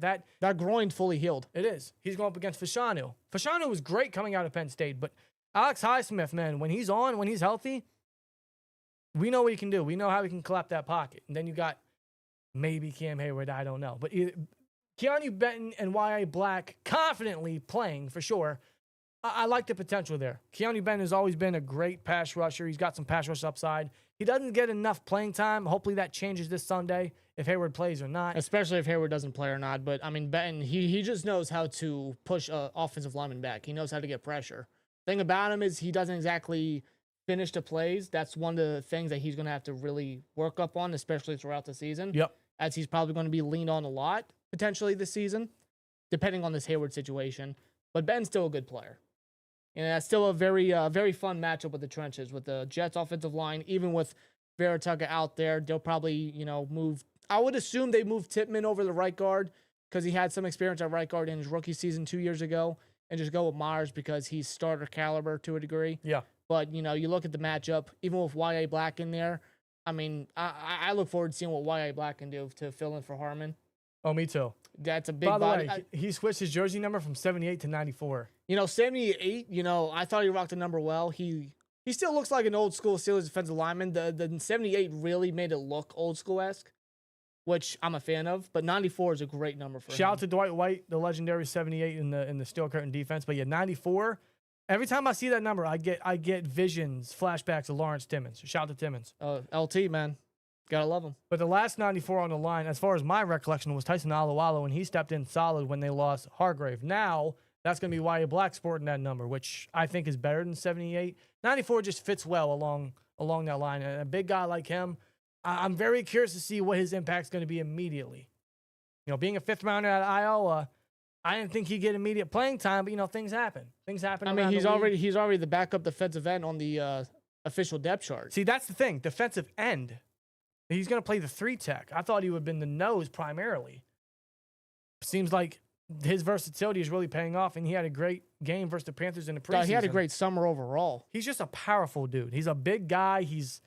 that groin fully healed. It is. He's going up against Fashanu. Fashanu was great coming out of Penn State, but Alex Highsmith, man, when he's healthy, we know what he can do. We know how he can collapse that pocket. And then you got maybe Cam Heyward, I don't know. But Keanu Benton and Y.A. Black confidently playing for sure. I like the potential there. Keanu Benton has always been a great pass rusher. He's got some pass rush upside. He doesn't get enough playing time. Hopefully that changes this Sunday if Hayward plays or not. Especially if Hayward doesn't play or not. But, I mean, Benton, he just knows how to push offensive lineman back. He knows how to get pressure. Thing about him is he doesn't exactly finish the plays. That's one of the things that he's going to have to really work up on, especially throughout the season. Yep. As he's probably going to be leaned on a lot, potentially this season, depending on this Hayward situation. But Ben's still a good player. And that's still a very fun matchup with the trenches, with the Jets offensive line. Even with Vera Tucker out there, they'll probably, move. I would assume they move Tippmann over the right guard because he had some experience at right guard in his rookie season 2 years ago, and just go with Myers because he's starter caliber to a degree. Yeah. But, you look at the matchup, even with Y.A. Black in there, I mean, I look forward to seeing what Y.A. Black can do to fill in for Harmon. Oh, me too. That's a big By the body. way, he switched his jersey number from 78 to 94. 78, I thought he rocked the number well. He still looks like an old school Steelers defensive lineman. The 78 really made it look old school-esque, which I'm a fan of. But 94 is a great number for him. Shout out to Dwight White, the legendary 78 in the Steel Curtain defense. But yeah, 94. Every time I see that number, I get visions, flashbacks of Lawrence Timmons. Shout out to Timmons. LT, man. Gotta love him. But the last 94 on the line, as far as my recollection, was Tyson Alualo, and he stepped in solid when they lost Hargrave. Now, that's going to be Y.A. Black sporting that number, which I think is better than 78. 94 just fits well along that line. And a big guy like him, I'm very curious to see what his impact's going to be immediately. Being a fifth rounder out of Iowa, I didn't think he'd get immediate playing time, but, things happen. Things happen. I mean, he's already the backup defensive end on the official depth chart. See, that's the thing. Defensive end. He's going to play the 3-tech. I thought he would have been the nose primarily. Seems like his versatility is really paying off, and he had a great game versus the Panthers in the preseason. He had a great summer overall. He's just a powerful dude. He's a big guy. He's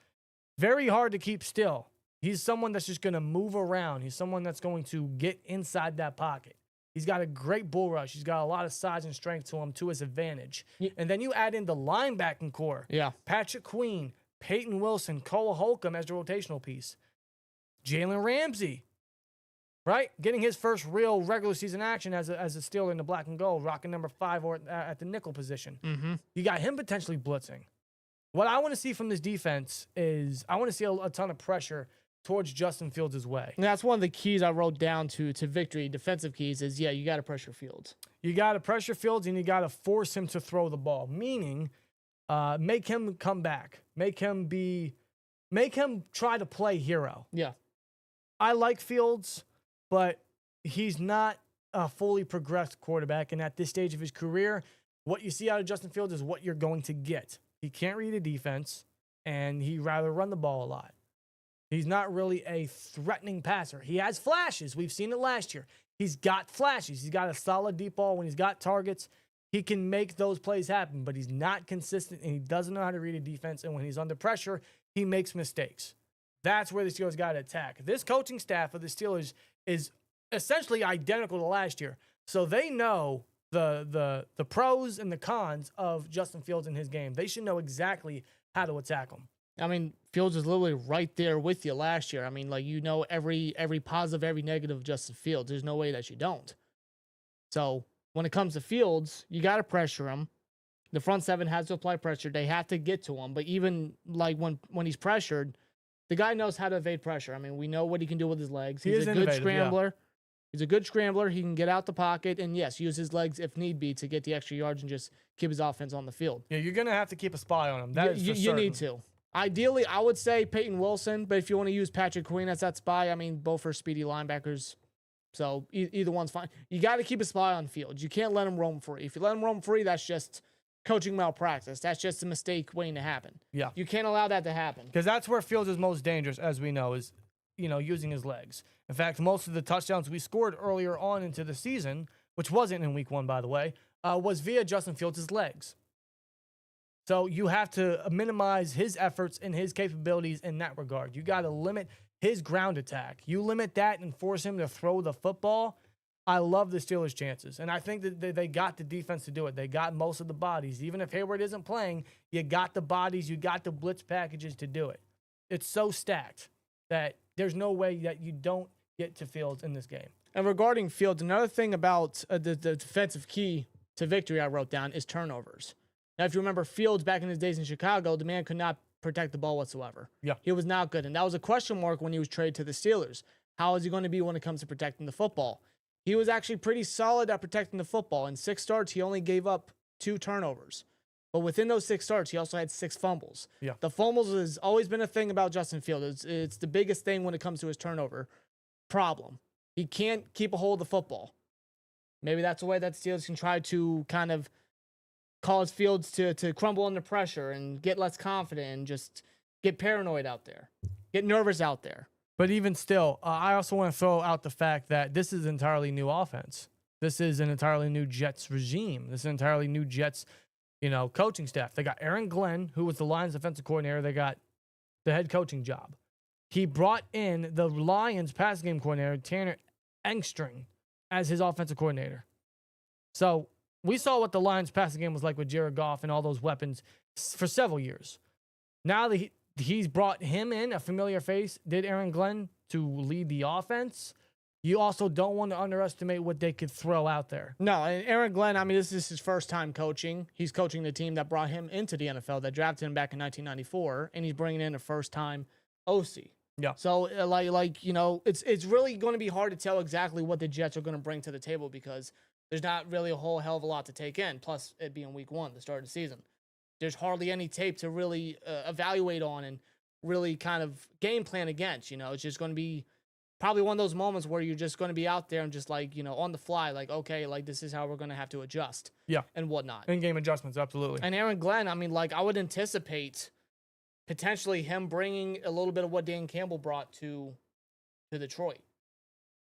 very hard to keep still. He's someone that's just going to move around. He's someone that's going to get inside that pocket. He's got a great bull rush. He's got a lot of size and strength to him to his advantage. Yeah. And then you add in the linebacking core. Yeah. Patrick Queen, Peyton Wilson, Koa Holcomb as the rotational piece. Jalen Ramsey, right? Getting his first real regular season action as a Steeler in the black and gold, rocking number 5 or at the nickel position. Mm-hmm. You got him potentially blitzing. What I want to see from this defense is I want to see a ton of pressure towards Justin Fields' way. And that's one of the keys I wrote down to victory, defensive keys, is, you got to pressure Fields. You got to pressure Fields, and you got to force him to throw the ball, meaning make him come back. Make him try to play hero. Yeah. I like Fields, but he's not a fully progressed quarterback. And at this stage of his career, what you see out of Justin Fields is what you're going to get. He can't read a defense, and he'd rather run the ball a lot. He's not really a threatening passer. He has flashes. We've seen it last year. He's got flashes. He's got a solid deep ball. When he's got targets, he can make those plays happen, but he's not consistent, and he doesn't know how to read a defense. And when he's under pressure, he makes mistakes. That's where the Steelers got to attack. This coaching staff of the Steelers is essentially identical to last year. So they know the pros and the cons of Justin Fields in his game. They should know exactly how to attack him. I mean, Fields is literally right there with you last year. I mean, every positive, every negative of Justin Fields. There's no way that you don't. So when it comes to Fields, you got to pressure him. The front seven has to apply pressure. They have to get to him. But even when he's pressured, the guy knows how to evade pressure. I mean, we know what he can do with his legs. He's a good scrambler. He's a good scrambler. He can get out the pocket and, yes, use his legs if need be to get the extra yards and just keep his offense on the field. Yeah, you're going to have to keep a spy on him. That is for You need certain. to. Ideally, I would say Peyton Wilson, but if you want to use Patrick Queen as that spy, I mean, both are speedy linebackers, so either one's fine. You got to keep a spy on Fields. You can't let him roam free. If you let him roam free, that's just coaching malpractice. That's just a mistake waiting to happen. Yeah. You can't allow that to happen. Because that's where Fields is most dangerous, as we know, is, using his legs. In fact, most of the touchdowns we scored earlier on into the season, which wasn't in week 1, by the way, was via Justin Fields' legs. So you have to minimize his efforts and his capabilities in that regard. You got to limit his ground attack. You limit that and force him to throw the football. I love the Steelers' chances. And I think that they got the defense to do it. They got most of the bodies. Even if Hayward isn't playing, you got the bodies, you got the blitz packages to do it. It's so stacked that there's no way that you don't get to Fields in this game. And regarding Fields, another thing about the defensive key to victory I wrote down is turnovers. Now, if you remember Fields back in his days in Chicago, the man could not protect the ball whatsoever. Yeah. He was not good. And that was a question mark when he was traded to the Steelers. How is he going to be when it comes to protecting the football? He was actually pretty solid at protecting the football. In 6 starts, he only gave up 2 turnovers. But within those 6 starts, he also had 6 fumbles. Yeah. The fumbles has always been a thing about Justin Fields. It's the biggest thing when it comes to his turnover problem. He can't keep a hold of the football. Maybe that's a way that the Steelers can try to kind of cause Fields to crumble under pressure and get less confident and just get paranoid out there, get nervous out there. But even still, I also want to throw out the fact that this is an entirely new offense. This is an entirely new Jets regime. This is an entirely new Jets, coaching staff. They got Aaron Glenn, who was the Lions defensive coordinator. They got the head coaching job. He brought in the Lions passing game coordinator, Tanner Engstring, as his offensive coordinator. So we saw what the Lions passing game was like with Jared Goff and all those weapons for several years. Now that he's brought him in, a familiar face, did Aaron Glenn, to lead the offense, you also don't want to underestimate what they could throw out there. No, and Aaron Glenn, I mean, this is his first time coaching. He's coaching the team that brought him into the NFL, that drafted him back in 1994, and he's bringing in a first-time OC. Yeah. So, it's really going to be hard to tell exactly what the Jets are going to bring to the table because there's not really a whole hell of a lot to take in, plus it being week 1, the start of the season. There's hardly any tape to really evaluate on and really kind of game plan against. It's just going to be probably one of those moments where you're just going to be out there and just on the fly, okay, this is how we're going to have to adjust. Yeah. And whatnot. In-game adjustments, absolutely. And Aaron Glenn, I mean, I would anticipate potentially him bringing a little bit of what Dan Campbell brought to Detroit.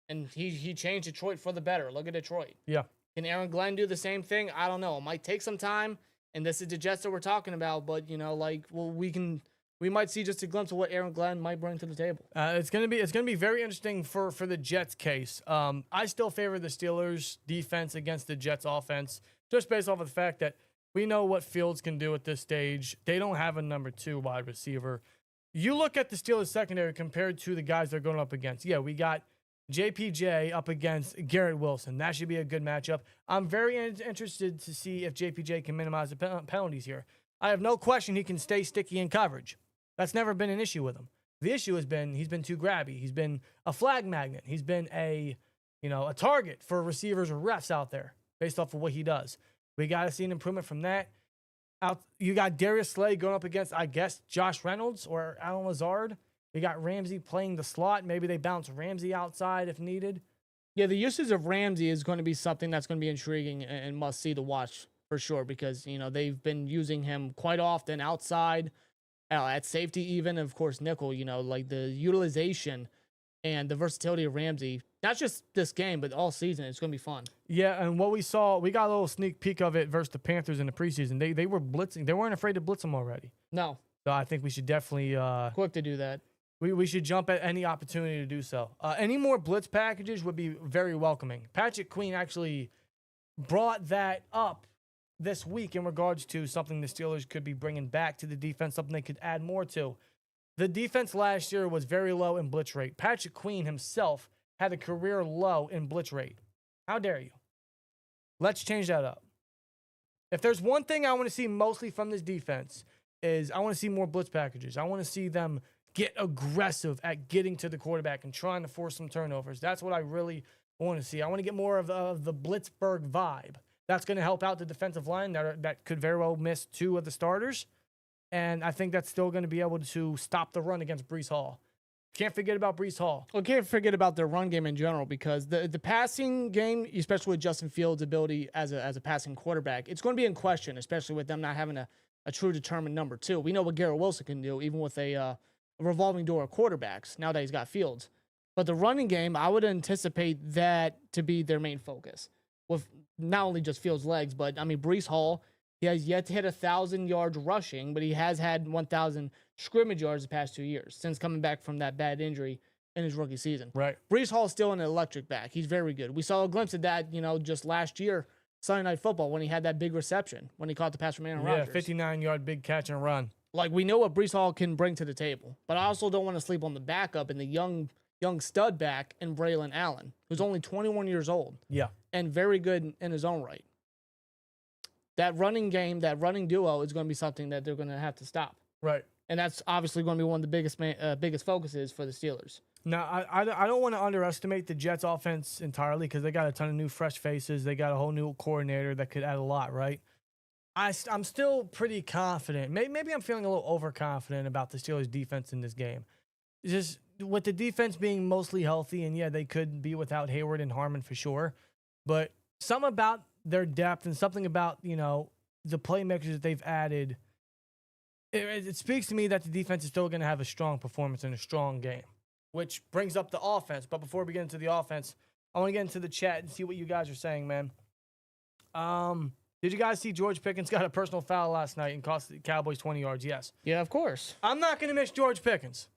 And he changed Detroit for the better. Look at Detroit. Yeah. Can Aaron Glenn do the same thing? I don't know. It might take some time. And this is the Jets that we're talking about, but we might see just a glimpse of what Aaron Glenn might bring to the table. It's gonna be very interesting for the Jets case. I still favor the Steelers defense against the Jets offense, just based off of the fact that we know what Fields can do at this stage. They don't have a number 2 wide receiver. You look at the Steelers secondary compared to the guys they're going up against. Yeah, we got JPJ up against Garrett Wilson. That should be a good matchup. I'm very interested to see if JPJ can minimize the penalties here. I have no question he can stay sticky in coverage. That's never been an issue with him. The issue has been he's been too grabby. He's been a flag magnet. He's been a target for receivers or refs out there based off of what he does. We got to see an improvement from that. You got Darius Slay going up against, I guess, Josh Reynolds or Alan Lazard. You got Ramsey playing the slot. Maybe they bounce Ramsey outside if needed. Yeah, the usage of Ramsey is going to be something that's going to be intriguing and must see to watch for sure because, they've been using him quite often outside, at safety even, and of course, nickel, the utilization and the versatility of Ramsey, not just this game, but all season. It's going to be fun. Yeah, and what we saw, we got a little sneak peek of it versus the Panthers in the preseason. They were blitzing. They weren't afraid to blitz them already. No. So I think we should definitely quick to do that. We should jump at any opportunity to do so. Any more blitz packages would be very welcoming. Patrick Queen actually brought that up this week in regards to something the Steelers could be bringing back to the defense, something they could add more to. The defense last year was very low in blitz rate. Patrick Queen himself had a career low in blitz rate. How dare you? Let's change that up. If there's one thing I want to see mostly from this defense is I want to see more blitz packages. I want to see them get aggressive at getting to the quarterback and trying to force some turnovers. That's what I really I want to see. I want to get more of the Blitzburg vibe. That's going to help out the defensive line that could very well miss 2 of the starters. And I think that's still going to be able to stop the run against Breece Hall. Can't forget about Breece Hall. Well, can't forget about their run game in general, because the passing game, especially with Justin Fields' ability as a passing quarterback, it's going to be in question, especially with them not having a true determined number 2. We know what Garrett Wilson can do, even with a revolving door of quarterbacks, now that he's got Fields. But the running game, I would anticipate that to be their main focus, with not only just Fields' legs, but, I mean, Breece Hall, he has yet to hit 1,000 yards rushing, but he has had 1,000 scrimmage yards the past 2 years since coming back from that bad injury in his rookie season. Right. Breece Hall's still an electric back. He's very good. We saw a glimpse of that, just last year, Sunday Night Football, when he had that big reception, when he caught the pass from Aaron Rodgers. Yeah, 59-yard big catch and run. Like, we know what Breece Hall can bring to the table, but I also don't want to sleep on the backup and the young stud back in Braylon Allen, who's only 21 years old. Yeah. And very good in his own right. That running game, that running duo is going to be something that they're going to have to stop. Right. And that's obviously going to be one of the biggest focuses for the Steelers. Now, I don't want to underestimate the Jets' offense entirely, because they got a ton of new fresh faces. They got a whole new coordinator that could add a lot, right? I'm still pretty confident. Maybe I'm feeling a little overconfident about the Steelers' defense in this game. Just with the defense being mostly healthy, and yeah, they could be without Hayward and Harmon for sure. But something about their depth and something about, the playmakers that they've added, it speaks to me that the defense is still going to have a strong performance and a strong game, which brings up the offense. But before we get into the offense, I want to get into the chat and see what you guys are saying, man. Did you guys see George Pickens got a personal foul last night and cost the Cowboys 20 yards? Yes. Yeah, of course. I'm not going to miss George Pickens.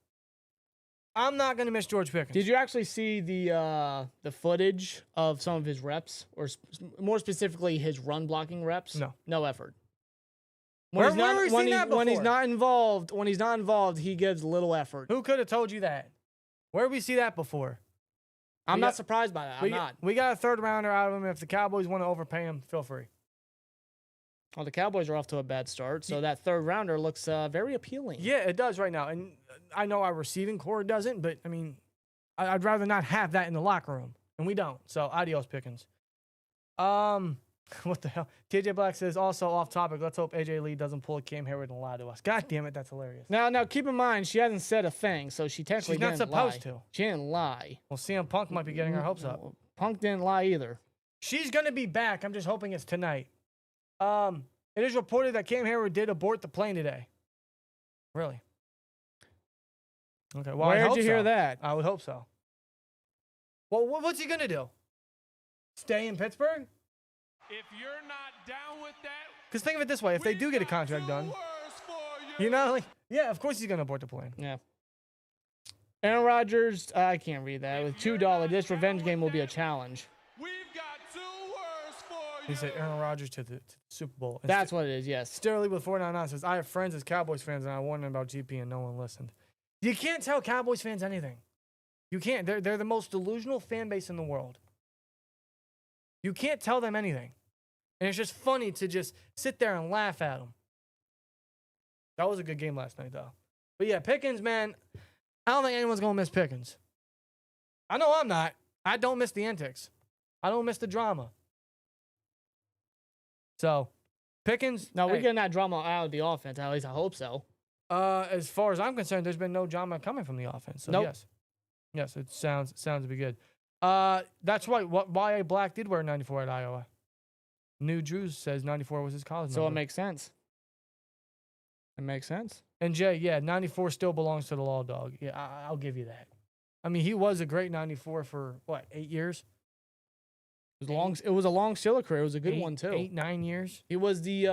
Did you actually see the footage of some of his reps, or more specifically his run blocking reps? No. No effort. Where have we seen that before? When he's not involved, he gives little effort. Who could have told you that? Where did we see that before? I'm not surprised by that. I'm not. We got a third rounder out of him. If the Cowboys want to overpay him, feel free. Well, the Cowboys are off to a bad start, so that third rounder looks very appealing. Yeah, it does right now. And I know our receiving core doesn't, but, I mean, I'd rather not have that in the locker room. And we don't. So, adios, Pickens. What the hell? TJ Black says, also off topic, let's hope AJ Lee doesn't pull a Cam Heyward and lie to us. God damn it, that's hilarious. Now, keep in mind, she hasn't said a thing, so she technically She's not supposed to. She didn't lie. Well, CM Punk might be getting her hopes up. Punk didn't lie either. She's going to be back. I'm just hoping it's tonight. It is reported that Cam Heyward did abort the plane today. Really? Okay. Well, Where'd you hear that? I would hope so. Well, what's he going to do? Stay in Pittsburgh? If you're not down with that, Because think of it this way. If they do get a contract done, yeah, of course he's going to abort the plane. Yeah. Aaron Rodgers, I can't read that. With $2, this revenge game will be a challenge. we've got 2 words for you. He said Aaron Rodgers to the Super Bowl. And That's what it is, yes. Sterling with 499 says, I have friends as Cowboys fans, and I warned them about GP, and no one listened. You can't tell Cowboys fans anything. You can't. They're the most delusional fan base in the world. You can't tell them anything. And it's just funny to just sit there and laugh at them. That was a good game last night, though. But yeah, Pickens, man, I don't think anyone's going to miss Pickens. I know I'm not. I don't miss the antics. I don't miss the drama. So, Pickens. No, we're getting that drama out of the offense. At least I hope so. As far as I'm concerned, there's been no drama coming from the offense. So Nope. Yes, it sounds to be good. That's right. Why Black did wear 94 at Iowa. New Drews says 94 was his college number. So it makes sense. It makes sense. And Jay, yeah, 94 still belongs to the Law Dog. Yeah, I'll give you that. I mean, he was a great 94 for, 8 years? It was a long Steeler career. It was a good one, too. 8, 9 years? He was the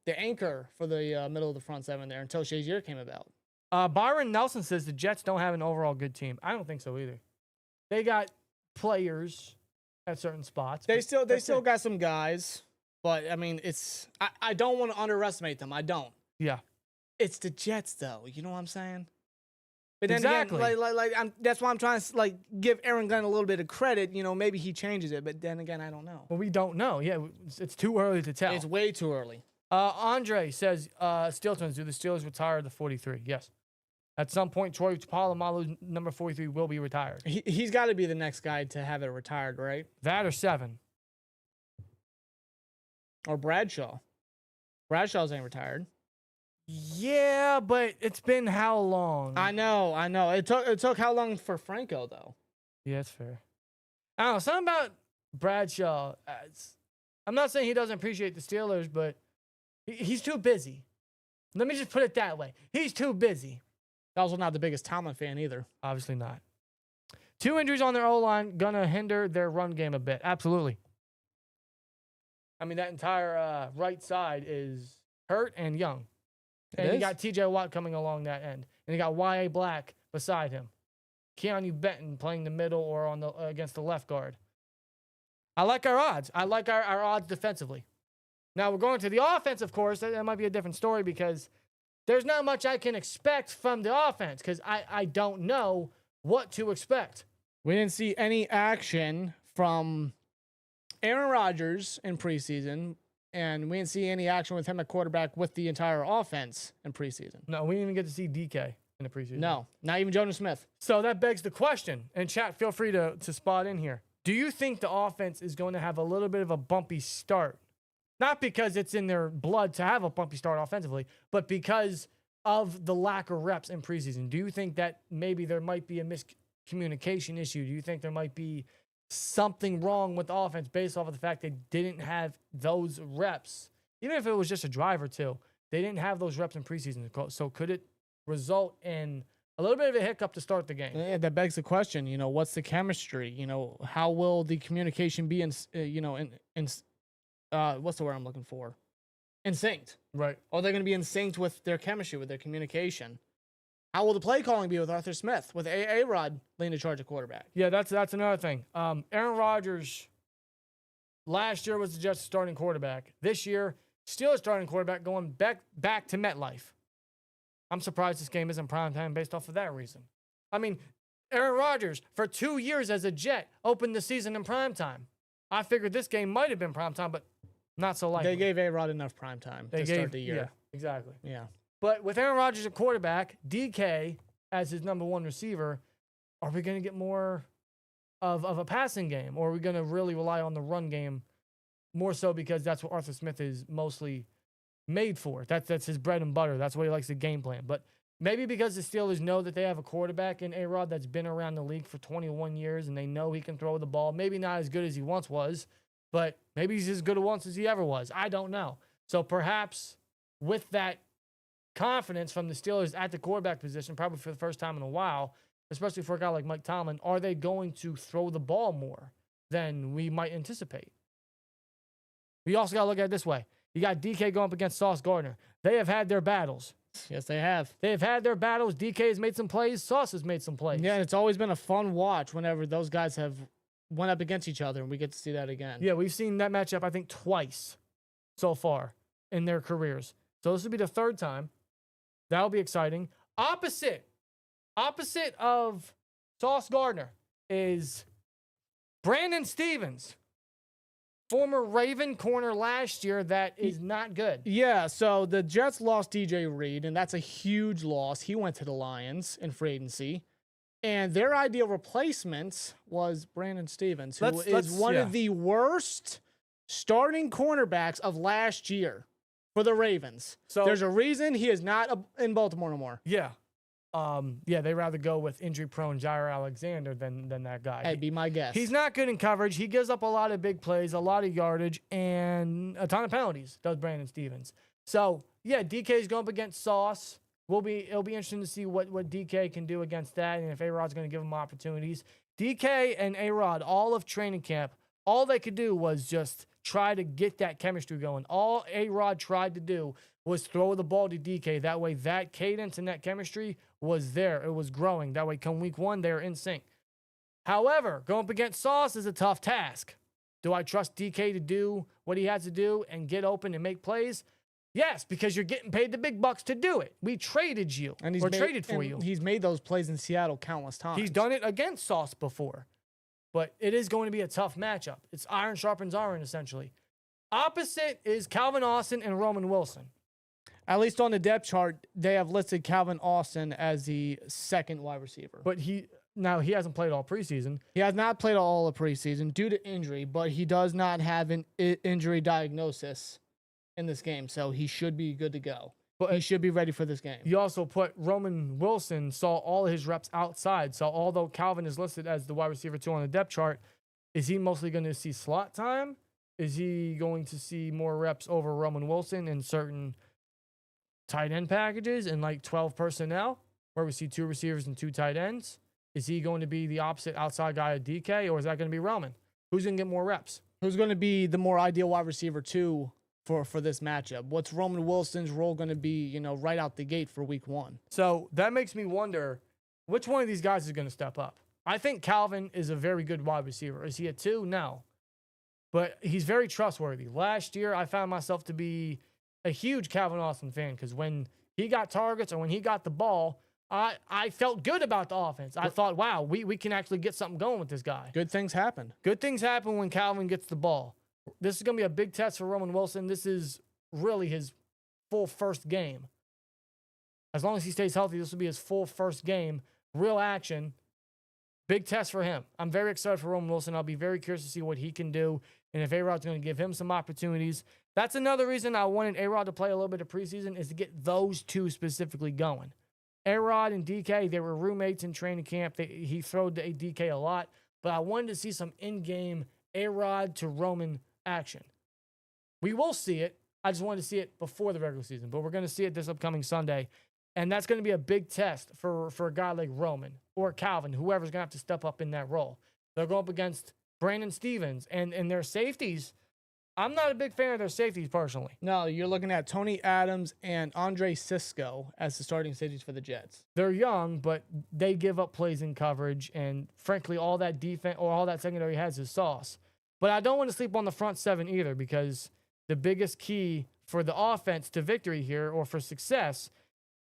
anchor for the middle of the front seven there until Shazier came about. Byron Nelson says the Jets don't have an overall good team. I don't think so either. They got players at certain spots. They still got some guys, but I mean, I don't want to underestimate them. I don't. Yeah. It's the Jets, though. You know what I'm saying? But then Exactly. again, that's why I'm trying to give Aaron Glenn a little bit of credit. You know, maybe he changes it, but then again, I don't know. Well, we don't know. Yeah, it's too early to tell. It's way too early. Andre says, SteelTwins, do the Steelers retire the 43? Yes. At some point, Troy Polamalu, number 43, will be retired. He's got to be the next guy to have it retired, right? That or 7. Or Bradshaw. Bradshaw's ain't retired. Yeah, but it's been how long? I know. It took how long for Franco though? Yeah, that's fair. I don't know. Something about Bradshaw. I'm not saying he doesn't appreciate the Steelers, but he's too busy. Let me just put it that way. He's too busy. Also not the biggest Tomlin fan either. Obviously not. 2 injuries on their O-line gonna hinder their run game a bit. Absolutely. I mean, that entire right side is hurt and young. And you got T.J. Watt coming along that end. And you got Y.A. Black beside him. Keanu Benton playing the middle or on the against the left guard. I like our odds. I like our odds defensively. Now, we're going to the offense, of course. That might be a different story because there's not much I can expect from the offense because I don't know what to expect. We didn't see any action from Aaron Rodgers in preseason, and we didn't see any action with him at quarterback with the entire offense in preseason. No, we didn't even get to see DK in the preseason. No, not even Jonas Smith. So that begs the question, and chat, feel free to spot in here. Do you think the offense is going to have a little bit of a bumpy start? Not because it's in their blood to have a bumpy start offensively, but because of the lack of reps in preseason. Do you think that maybe there might be a miscommunication issue? Do you think there might be something wrong with the offense based off of the fact they didn't have those reps? Even if it was just a drive or two, they didn't have those reps in preseason. So could it result in a little bit of a hiccup to start the game? Yeah, that begs the question, what's the chemistry? How will the communication be what's the word I'm looking for? In sync. Right. Are they going to be in sync with their chemistry, with their communication? How will the play calling be with Arthur Smith, with A-Rod leading to charge of quarterback? Yeah, that's another thing. Aaron Rodgers last year was the Jets' starting quarterback. This year, Steelers starting quarterback going back to MetLife. I'm surprised this game isn't primetime based off of that reason. I mean, Aaron Rodgers, for 2 years as a Jet, opened the season in primetime. I figured this game might have been primetime, but not so likely. They gave A-Rod enough primetime to start the year. Yeah, exactly. Yeah. But with Aaron Rodgers at quarterback, DK as his number 1 receiver, are we going to get more of a passing game? Or are we going to really rely on the run game more so because that's what Arthur Smith is mostly made for? That's his bread and butter. That's what he likes to game plan. But maybe because the Steelers know that they have a quarterback in A-Rod that's been around the league for 21 years and they know he can throw the ball. Maybe not as good as he once was, but maybe he's as good once as he ever was. I don't know. So perhaps with that confidence from the Steelers at the quarterback position, probably for the first time in a while, especially for a guy like Mike Tomlin, are they going to throw the ball more than we might anticipate? We also got to look at it this way. You got DK going up against Sauce Gardner. They have had their battles. Yes, they have. They have had their battles. DK has made some plays. Sauce has made some plays. Yeah, and it's always been a fun watch whenever those guys have went up against each other, and we get to see that again. Yeah, we've seen that matchup, I think, twice so far in their careers. So this will be the 3rd time. That'll be exciting. Opposite of Sauce Gardner is Brandon Stevens, former Raven corner last year that is not good. Yeah, so the Jets lost DJ Reed, and that's a huge loss. He went to the Lions in free agency. And their ideal replacement was Brandon Stevens, who is one of the worst starting cornerbacks of last year for the Ravens. So there's a reason he is not in Baltimore no more. Yeah. They'd rather go with injury-prone Jair Alexander than that guy. Hey, be my guest. He's not good in coverage. He gives up a lot of big plays, a lot of yardage, and a ton of penalties, does Brandon Stevens. So, yeah, DK's going up against Sauce. It'll be interesting to see what DK can do against that and if A-Rod's going to give him opportunities. DK and A-Rod, all of training camp, all they could do was just try to get that chemistry going. All A-Rod tried to do was throw the ball to DK. That way that cadence and that chemistry was there. It was growing. That way come week 1, they're in sync. However, going up against Sauce is a tough task. Do I trust DK to do what he has to do and get open and make plays? Yes, because you're getting paid the big bucks to do it. We traded you, traded for you. He's made those plays in Seattle countless times. He's done it against Sauce before. But it is going to be a tough matchup. It's iron sharpens iron, essentially. Opposite is Calvin Austin and Roman Wilson. At least on the depth chart, they have listed Calvin Austin as the second wide receiver. But he hasn't played all preseason. He has not played all of preseason due to injury, but he does not have an injury diagnosis in this game, so he should be good to go. But he should be ready for this game. You also put Roman Wilson, saw all his reps outside. So although Calvin is listed as the wide receiver 2 on the depth chart, is he mostly going to see slot time? Is he going to see more reps over Roman Wilson in certain tight end packages and like 12 personnel where we see 2 receivers and 2 tight ends? Is he going to be the opposite outside guy of DK, or is that going to be Roman? Who's going to get more reps? Who's going to be the more ideal wide receiver 2 for this matchup? What's Roman Wilson's role going to be, right out the gate for week 1? So that makes me wonder which one of these guys is going to step up. I think Calvin is a very good wide receiver. Is he a 2? No. But he's very trustworthy. Last year, I found myself to be a huge Calvin Austin fan because when he got targets or when he got the ball, I felt good about the offense. I thought, wow, we can actually get something going with this guy. Good things happen. Good things happen when Calvin gets the ball. This is going to be a big test for Roman Wilson. This is really his full first game. As long as he stays healthy, this will be his full first game. Real action. Big test for him. I'm very excited for Roman Wilson. I'll be very curious to see what he can do and if A-Rod's going to give him some opportunities. That's another reason I wanted A-Rod to play a little bit of preseason is to get those 2 specifically going. A-Rod and DK, they were roommates in training camp. He throwed to DK a lot, but I wanted to see some in-game A-Rod to Roman action. We will see it. I just wanted to see it before the regular season, but we're going to see it this upcoming Sunday. And that's going to be a big test for a guy like Roman or Calvin, whoever's going to have to step up in that role. They'll go up against Brandon Stevens and their safeties. I'm not a big fan of their safeties personally. No, you're looking at Tony Adams and Andre Cisco as the starting safeties for the Jets. They're young, but they give up plays in coverage. And frankly, all that defense or all that secondary has is sauce. But I don't want to sleep on the front 7 either because the biggest key for the offense to victory here or for success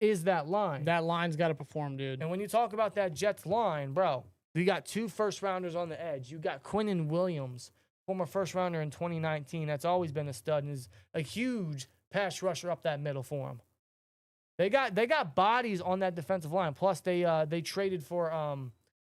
is that line. That line's got to perform, dude. And when you talk about that Jets line, bro, you got 2 first-rounders on the edge. You got Quinnen Williams, former first-rounder in 2019. That's always been a stud and is a huge pass rusher up that middle for him. They got bodies on that defensive line. Plus, they traded for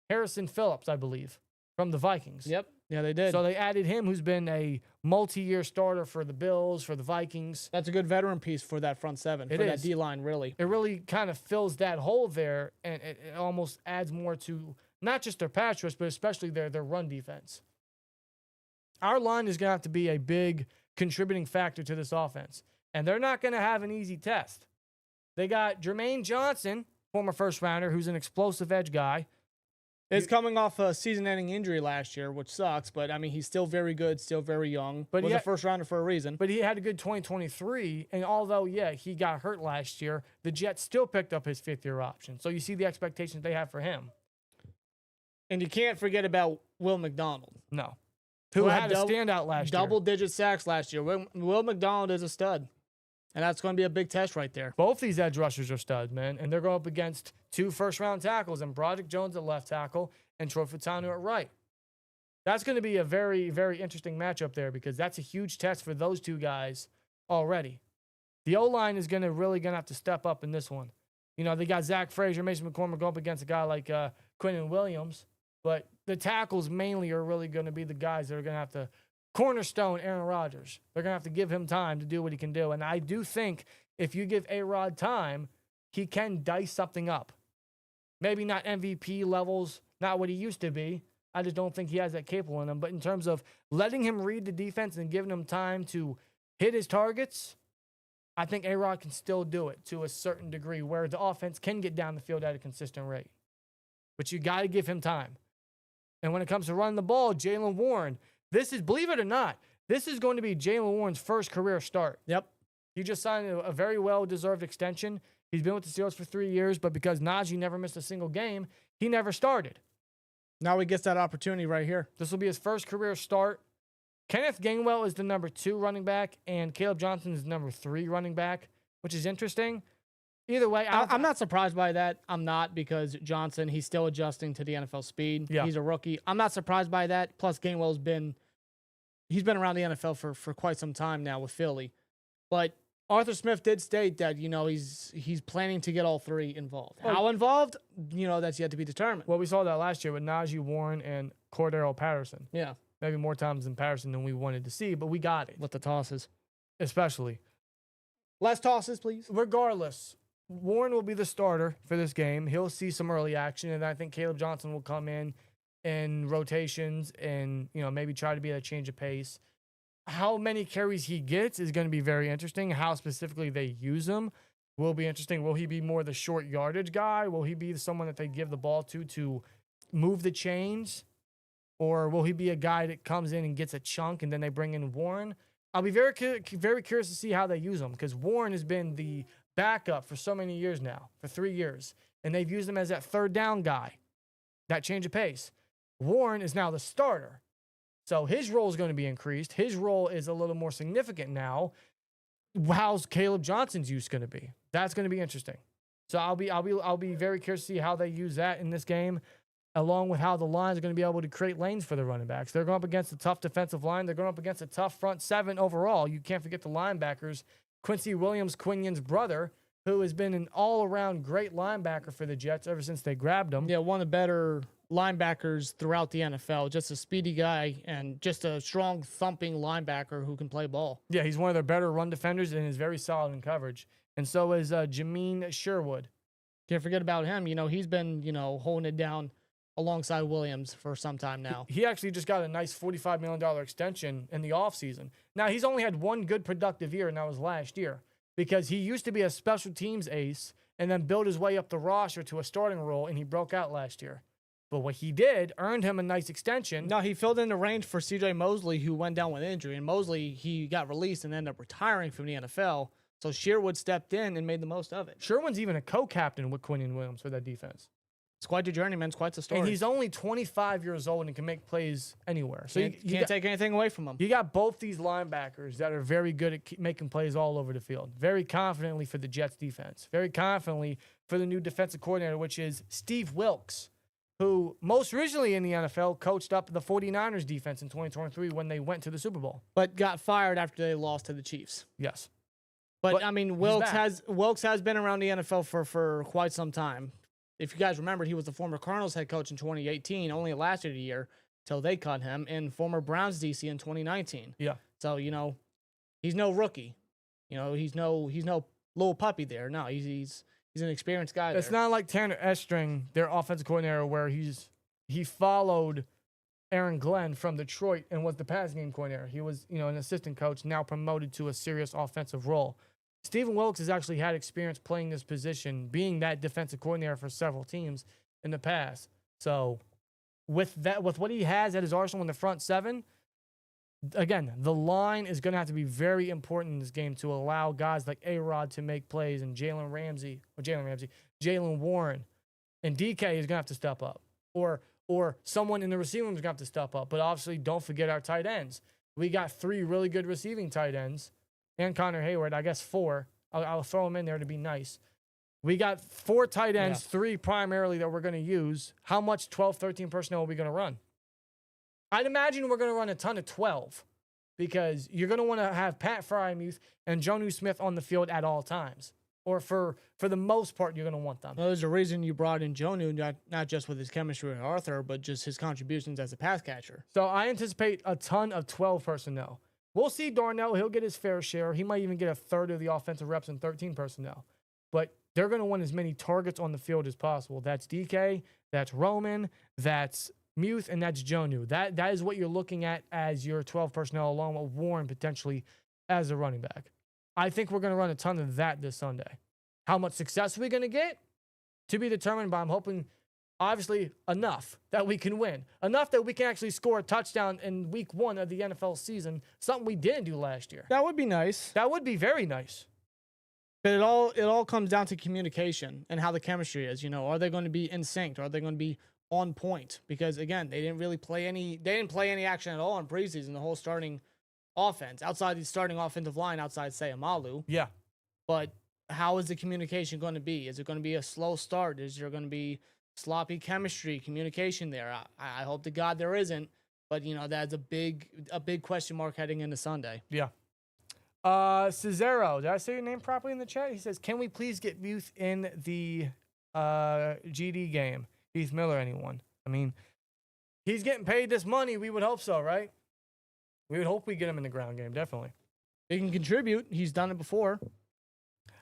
Harrison Phillips, I believe, from the Vikings. Yep. Yeah, they did. So they added him, who's been a multi-year starter for the Bills, for the Vikings. That's a good veteran piece for that front 7, for that D-line, really. It really kind of fills that hole there, and it almost adds more to not just their pass rush, but especially their run defense. Our line is going to have to be a big contributing factor to this offense, and they're not going to have an easy test. They got Jermaine Johnson, former first-rounder, who's an explosive edge guy. He's coming off a season-ending injury last year, which sucks, but, I mean, he's still very good, still very young. But he was a first-rounder for a reason. But he had a good 2023, and although, he got hurt last year, the Jets still picked up his 5th-year option. So you see the expectations they have for him. And you can't forget about Will McDonald. No. Who had a standout last year. Double-digit sacks last year. Will McDonald is a stud. And that's going to be a big test right there. Both these edge rushers are studs, man. And they're going up against 2 first-round tackles, and Broderick Jones at left tackle and Troy Fautanu at right. That's going to be a very, very interesting matchup there because that's a huge test for those 2 guys already. The O-line is really going to have to step up in this one. They got Zach Frazier, Mason McCormick go up against a guy like Quinnen Williams, but the tackles mainly are really going to be the guys that are going to have to cornerstone Aaron Rodgers. They're going to have to give him time to do what he can do. And I do think if you give A-Rod time, he can dice something up. Maybe not MVP levels, not what he used to be. I just don't think he has that capable in him. But in terms of letting him read the defense and giving him time to hit his targets, I think A-Rod can still do it to a certain degree where the offense can get down the field at a consistent rate. But you got to give him time. And when it comes to running the ball, Jaylen Warren, this is, believe it or not, this is going to be Jaylen Warren's first career start. Yep. He just signed a very well-deserved extension. He's been with the Steelers for 3 years, but because Najee never missed a single game, he never started. Now he gets that opportunity right here. This will be his first career start. Kenneth Gainwell is the number 2 running back, and Caleb Johnson is the number 3 running back, which is interesting. Either way, I'm not surprised by that. I'm not, because Johnson, he's still adjusting to the NFL speed. Yeah. He's a rookie. I'm not surprised by that. Plus, Gainwell's been around the NFL for quite some time now with Philly. But Arthur Smith did state that, he's planning to get all three involved. How involved? That's yet to be determined. Well, we saw that last year with Najee Warren and Cordero Patterson. Yeah. Maybe more times in Patterson than we wanted to see, but we got it. With the tosses. Especially. Less tosses, please. Regardless, Warren will be the starter for this game. He'll see some early action, and I think Caleb Johnson will come in rotations and, maybe try to be a change of pace. How many carries he gets is going to be very interesting. How specifically they use him will be interesting. Will he be more the short yardage guy? Will he be someone that they give the ball to move the chains? Or will he be a guy that comes in and gets a chunk and then they bring in Warren? I'll be very curious to see how they use him, because Warren has been the backup for so many years now, for 3 years. And they've used him as that third down guy, that change of pace. Warren is now the starter. So his role is going to be increased. His role is a little more significant now. How's Caleb Johnson's use going to be? That's going to be interesting. So I'll be very curious to see how they use that in this game, along with how the lines are going to be able to create lanes for the running backs. They're going up against a tough defensive line. They're going up against a tough front seven overall. You can't forget the linebackers. Quincy Williams, Quinion's brother, who has been an all-around great linebacker for the Jets ever since they grabbed him. Yeah, one of the better linebackers throughout the NFL. Just a speedy guy and just a strong, thumping linebacker who can play ball. Yeah, he's one of their better run defenders and is very solid in coverage. And so is Jamin Sherwood. Can't forget about him. He's been, holding it down alongside Williams for some time now. He actually just got a nice $45 million extension in the offseason. Now, he's only had one good productive year, and that was last year, because he used to be a special teams ace and then built his way up the roster to a starting role, and he broke out last year. But what he did earned him a nice extension. No, he filled in the range for C.J. Mosley, who went down with injury. And Mosley, he got released and ended up retiring from the NFL. So Sherwood stepped in and made the most of it. Sherwood's even a co-captain with Quinion Williams for that defense. It's quite the journeyman. It's quite the story. And he's only 25 years old and can make plays anywhere. So you can't take anything away from him. You got both these linebackers that are very good at making plays all over the field. Very confidently for the Jets defense. Very confidently for the new defensive coordinator, which is Steve Wilks, who most recently in the NFL coached up the 49ers defense in 2023 when they went to the Super Bowl. But got fired after they lost to the Chiefs. Yes. But I mean, Wilks has been around the NFL for quite some time. If you guys remember, he was the former Cardinals head coach in 2018, only lasted a year till they cut him, and former Browns DC in 2019. Yeah. So, he's no rookie. He's no little puppy there. No, he's an experienced guy. It's not like Tanner Estring, their offensive coordinator, where he followed Aaron Glenn from Detroit and was the passing game coordinator. He was, an assistant coach, now promoted to a serious offensive role. Stephen Wilkes has actually had experience playing this position, being that defensive coordinator for several teams in the past. So with what he has at his arsenal in the front seven, again, the line is going to have to be very important in this game to allow guys like A-Rod to make plays, and Jalen Warren, and DK is going to have to step up, or someone in the receiving room is going to have to step up. But obviously, don't forget our tight ends. We got 3 really good receiving tight ends, and Connor Hayward, I guess 4. I'll throw them in there to be nice. We got 4 tight ends, 3 primarily that we're going to use. How much 12, 13 personnel are we going to run? I'd imagine we're going to run a ton of 12, because you're going to want to have Pat Frymuth and Jonnu Smith on the field at all times. Or for the most part, you're going to want them. Well, there's a reason you brought in Jonnu, not just with his chemistry with Arthur, but just his contributions as a pass catcher. So I anticipate a ton of 12 personnel. We'll see Darnell. He'll get his fair share. He might even get a third of the offensive reps in 13 personnel. But they're going to want as many targets on the field as possible. That's DK, that's Roman, that's Muth, and that's Jonnu. That is what you're looking at as your 12 personnel, along with Warren potentially as a running back. I think we're going to run a ton of that this Sunday. How much success are we going to get? To be determined, but I'm hoping, obviously, enough that we can win. Enough that we can actually score a touchdown in week 1 of the NFL season, something we didn't do last year. That would be nice. That would be very nice. But it all comes down to communication and how the chemistry is. Are they going to be in sync? Are they going to be on point? Because again, they didn't play any action at all in preseason, the whole starting offense, outside the starting offensive line, outside, say, Amalu. Yeah. But how is the communication going to be? Is it going to be a slow start? Is there going to be sloppy chemistry, communication there? I hope to God there isn't. But, that's a big question mark heading into Sunday. Yeah. Cesaro, did I say your name properly in the chat? He says, can we please get Muth in the GD game? Heath Miller, anyone? I mean, he's getting paid this money. We would hope so, right? We would hope we get him in the ground game, definitely. He can contribute. He's done it before.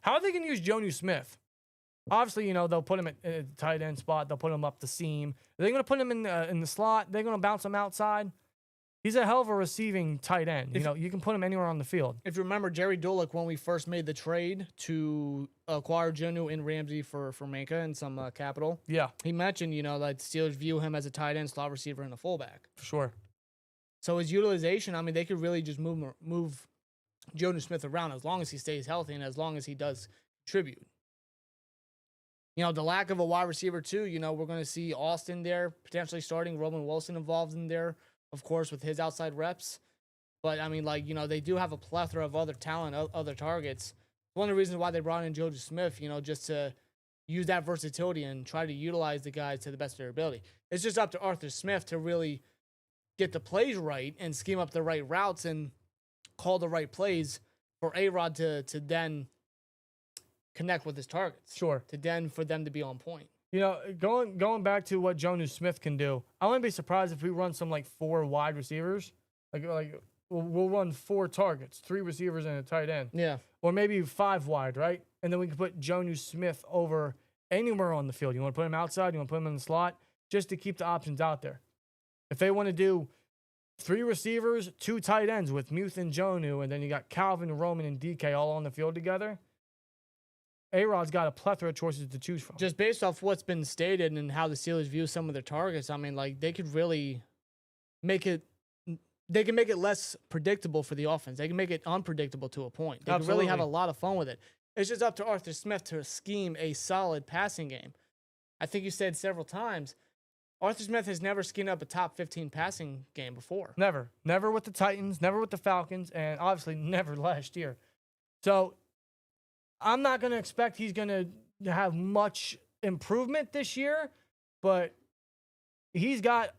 How are they going to use Jonnu Smith? Obviously, you know, they'll put him at the tight end spot. They'll put him up the seam. Are they going to put him in the slot? They're going to bounce him outside? He's a hell of a receiving tight end. You know, you can put him anywhere on the field. If you remember, Jerry Dulac, when we first made the trade to acquire Jonnu and Ramsey for Minka and some capital, Yeah, he mentioned, you know, that Steelers view him as a tight end, slot receiver, and a fullback. for sure. So his utilization, I mean, they could really just move Jonnu Smith around as long as he stays healthy and as long as he does contribute. You know, the lack of a wide receiver, too, you know, we're going to see Austin there potentially starting, Roman Wilson involved in there, of course, with his outside reps. But, I mean, like, you know, they do have a plethora of other talent, other targets. One of the reasons why they brought in Jonnu Smith, you know, just to use that versatility and try to utilize the guys to the best of their ability. It's just up to Arthur Smith to really get the plays right and scheme up the right routes and call the right plays for A-Rod to then connect with his targets. Sure. For them to be on point. You know, going back to what Jonnu Smith can do, I wouldn't be surprised if we run some, like, 4 wide receivers. Like we'll run 4 targets, 3 receivers and a tight end. Yeah. Or maybe 5 wide, right? And then we can put Jonnu Smith over anywhere on the field. You want to put him outside? You want to put him in the slot? Just to keep the options out there. If they want to do 3 receivers, 2 tight ends with Muth and Jonnu, and then you got Calvin, Roman, and DK all on the field together, A-Rod's got a plethora of choices to choose from. Just based off what's been stated and how the Steelers view some of their targets, I mean, like, they could really make it less predictable for the offense. They can make it unpredictable to a point. They can really have a lot of fun with it. It's just up to Arthur Smith to scheme a solid passing game. I think you said several times, Arthur Smith has never schemed up a top 15 passing game before. Never. Never with the Titans, never with the Falcons, and obviously never last year. So I'm not going to expect he's going to have much improvement this year, but he's got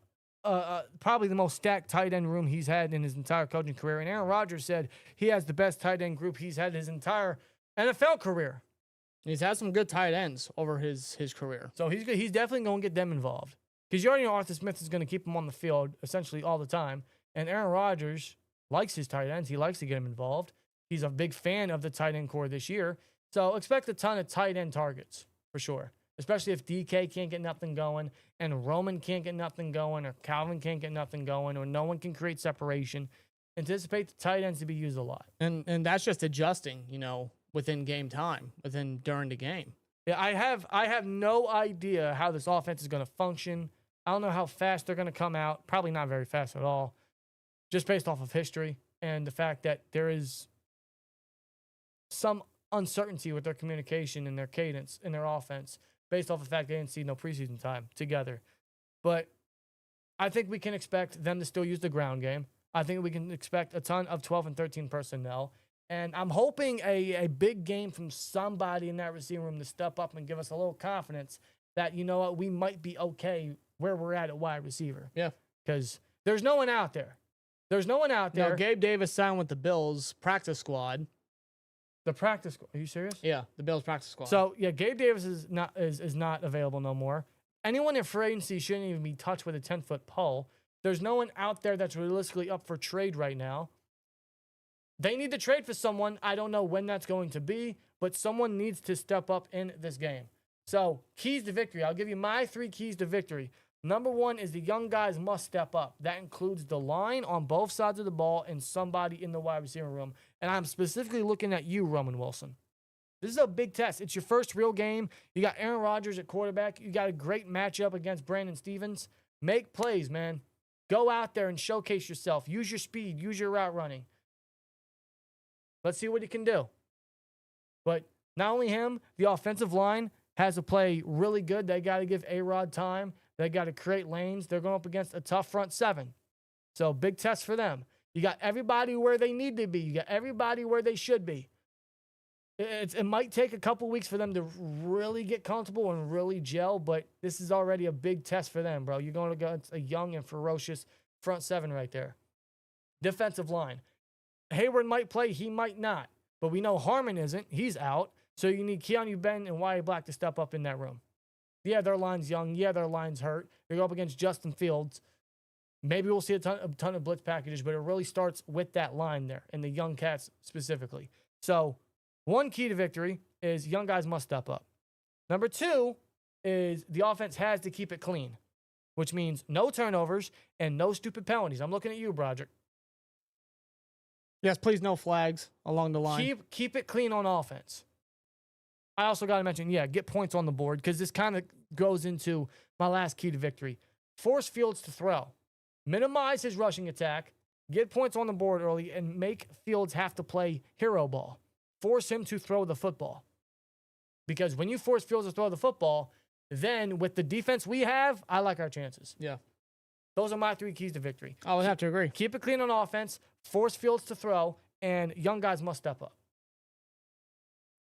probably the most stacked tight end room he's had in his entire coaching career. And Aaron Rodgers said he has the best tight end group he's had his entire NFL career. He's had some good tight ends over his career. So he's definitely going to get them involved. Because you already know Arthur Smith is going to keep him on the field essentially all the time. And Aaron Rodgers likes his tight ends. He likes to get them involved. He's a big fan of the tight end core this year. So expect a ton of tight end targets for sure. Especially if DK can't get nothing going and Roman can't get nothing going or Calvin can't get nothing going or no one can create separation. Anticipate the tight ends to be used a lot. And that's just adjusting, you know, within game time, during the game. Yeah, I have no idea how this offense is going to function. I don't know how fast they're going to come out. Probably not very fast at all. Just based off of history and the fact that there is some uncertainty with their communication and their cadence in their offense based off the fact they didn't see no preseason time together. But I think we can expect them to still use the ground game. I think we can expect a ton of 12 and 13 personnel. And I'm hoping a big game from somebody in that receiving room to step up and give us a little confidence that, you know what, we might be okay where we're at wide receiver. Yeah. Because there's no one out there. There's no one out there. No, Gabe Davis signed with the Bills practice squad. The practice squad. Are you serious? Yeah, the Bills practice squad. So, yeah, Gabe Davis is not available no more. Anyone in free agency shouldn't even be touched with a 10-foot pole. There's no one out there that's realistically up for trade right now. They need to trade for someone. I don't know when that's going to be, but someone needs to step up in this game. So, keys to victory. I'll give you my 3 keys to victory. Number 1 is the young guys must step up. That includes the line on both sides of the ball and somebody in the wide receiver room. And I'm specifically looking at you, Roman Wilson. This is a big test. It's your first real game. You got Aaron Rodgers at quarterback. You got a great matchup against Brandon Stevens. Make plays, man. Go out there and showcase yourself. Use your speed. Use your route running. Let's see what he can do. But not only him, the offensive line has to play really good. They got to give A-Rod time. They got to create lanes. They're going up against a tough front 7. So big test for them. You got everybody where they need to be. You got everybody where they should be. It might take a couple weeks for them to really get comfortable and really gel, but this is already a big test for them, bro. You're going against a young and ferocious front 7 right there. Defensive line. Hayward might play, he might not. But we know Harmon isn't. He's out. So you need Keanu Ben and Wyatt Black to step up in that room. Yeah, their line's young. Yeah, their line's hurt. They go up against Justin Fields. Maybe we'll see a ton of blitz packages, but it really starts with that line there and the young cats specifically. So one key to victory is young guys must step up. Number 2 is the offense has to keep it clean, which means no turnovers and no stupid penalties. I'm looking at you, Broderick. Yes, please, no flags along the line. Keep it clean on offense. I also got to mention, get points on the board because this kind of goes into my last key to victory. Force Fields to throw. Minimize his rushing attack, get points on the board early, and make Fields have to play hero ball. Force him to throw the football. Because when you force Fields to throw the football, then with the defense we have, I like our chances. Yeah. Those are my 3 keys to victory. I would have to agree. Keep it clean on offense, force Fields to throw, and young guys must step up.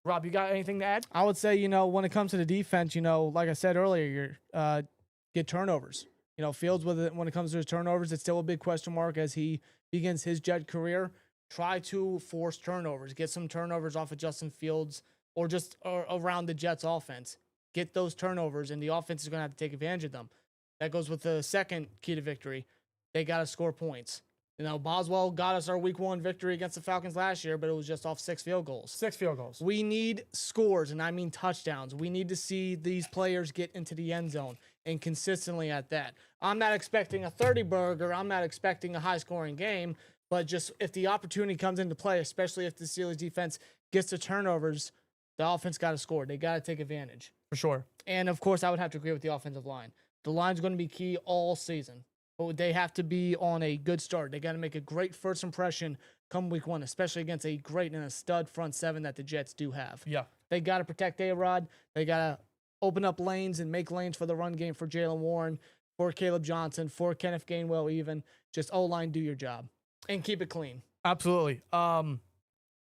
Rob, you got anything to add? I would say, when it comes to the defense, like I said earlier, get turnovers. Fields, when it comes to his turnovers, it's still a big question mark as he begins his Jet career. Try to force turnovers. Get some turnovers off of Justin Fields or just around the Jets offense. Get those turnovers, and the offense is going to have to take advantage of them. That goes with the second key to victory. They got to score points. Boswell got us our week 1 victory against the Falcons last year, but it was just off 6 field goals. 6 field goals. We need scores, and I mean touchdowns. We need to see these players get into the end zone and consistently at that. I'm not expecting a 30-burger. I'm not expecting a high-scoring game, but just if the opportunity comes into play, especially if the Steelers defense gets the turnovers, the offense got to score. They got to take advantage. For sure. And, of course, I would have to agree with the offensive line. The line's going to be key all season. But they have to be on a good start. They got to make a great first impression come week 1, especially against a great and a stud front 7 that the Jets do have. Yeah. They got to protect A-Rod. They got to open up lanes and make lanes for the run game for Jaylen Warren, for Caleb Johnson, for Kenneth Gainwell even. Just O-line, do your job. And keep it clean. Absolutely. I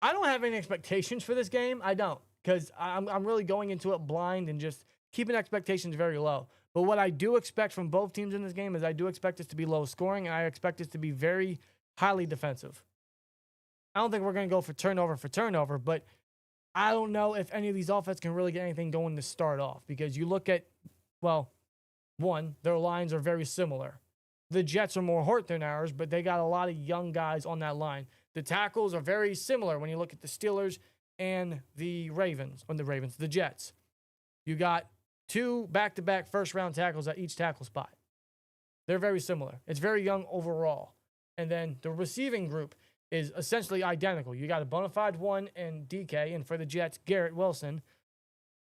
don't have any expectations for this game. I don't. Because I'm really going into it blind and just keeping expectations very low. But what I do expect from both teams in this game is I do expect this to be low scoring, and I expect this to be very highly defensive. I don't think we're going to go for turnover, but I don't know if any of these offenses can really get anything going to start off because you look at, one, their lines are very similar. The Jets are more hurt than ours, but they got a lot of young guys on that line. The tackles are very similar when you look at the Steelers and the Jets. You got 2 back-to-back first-round tackles at each tackle spot. They're very similar. It's very young overall. And then the receiving group is essentially identical. You got a bona fide one in DK, and for the Jets, Garrett Wilson.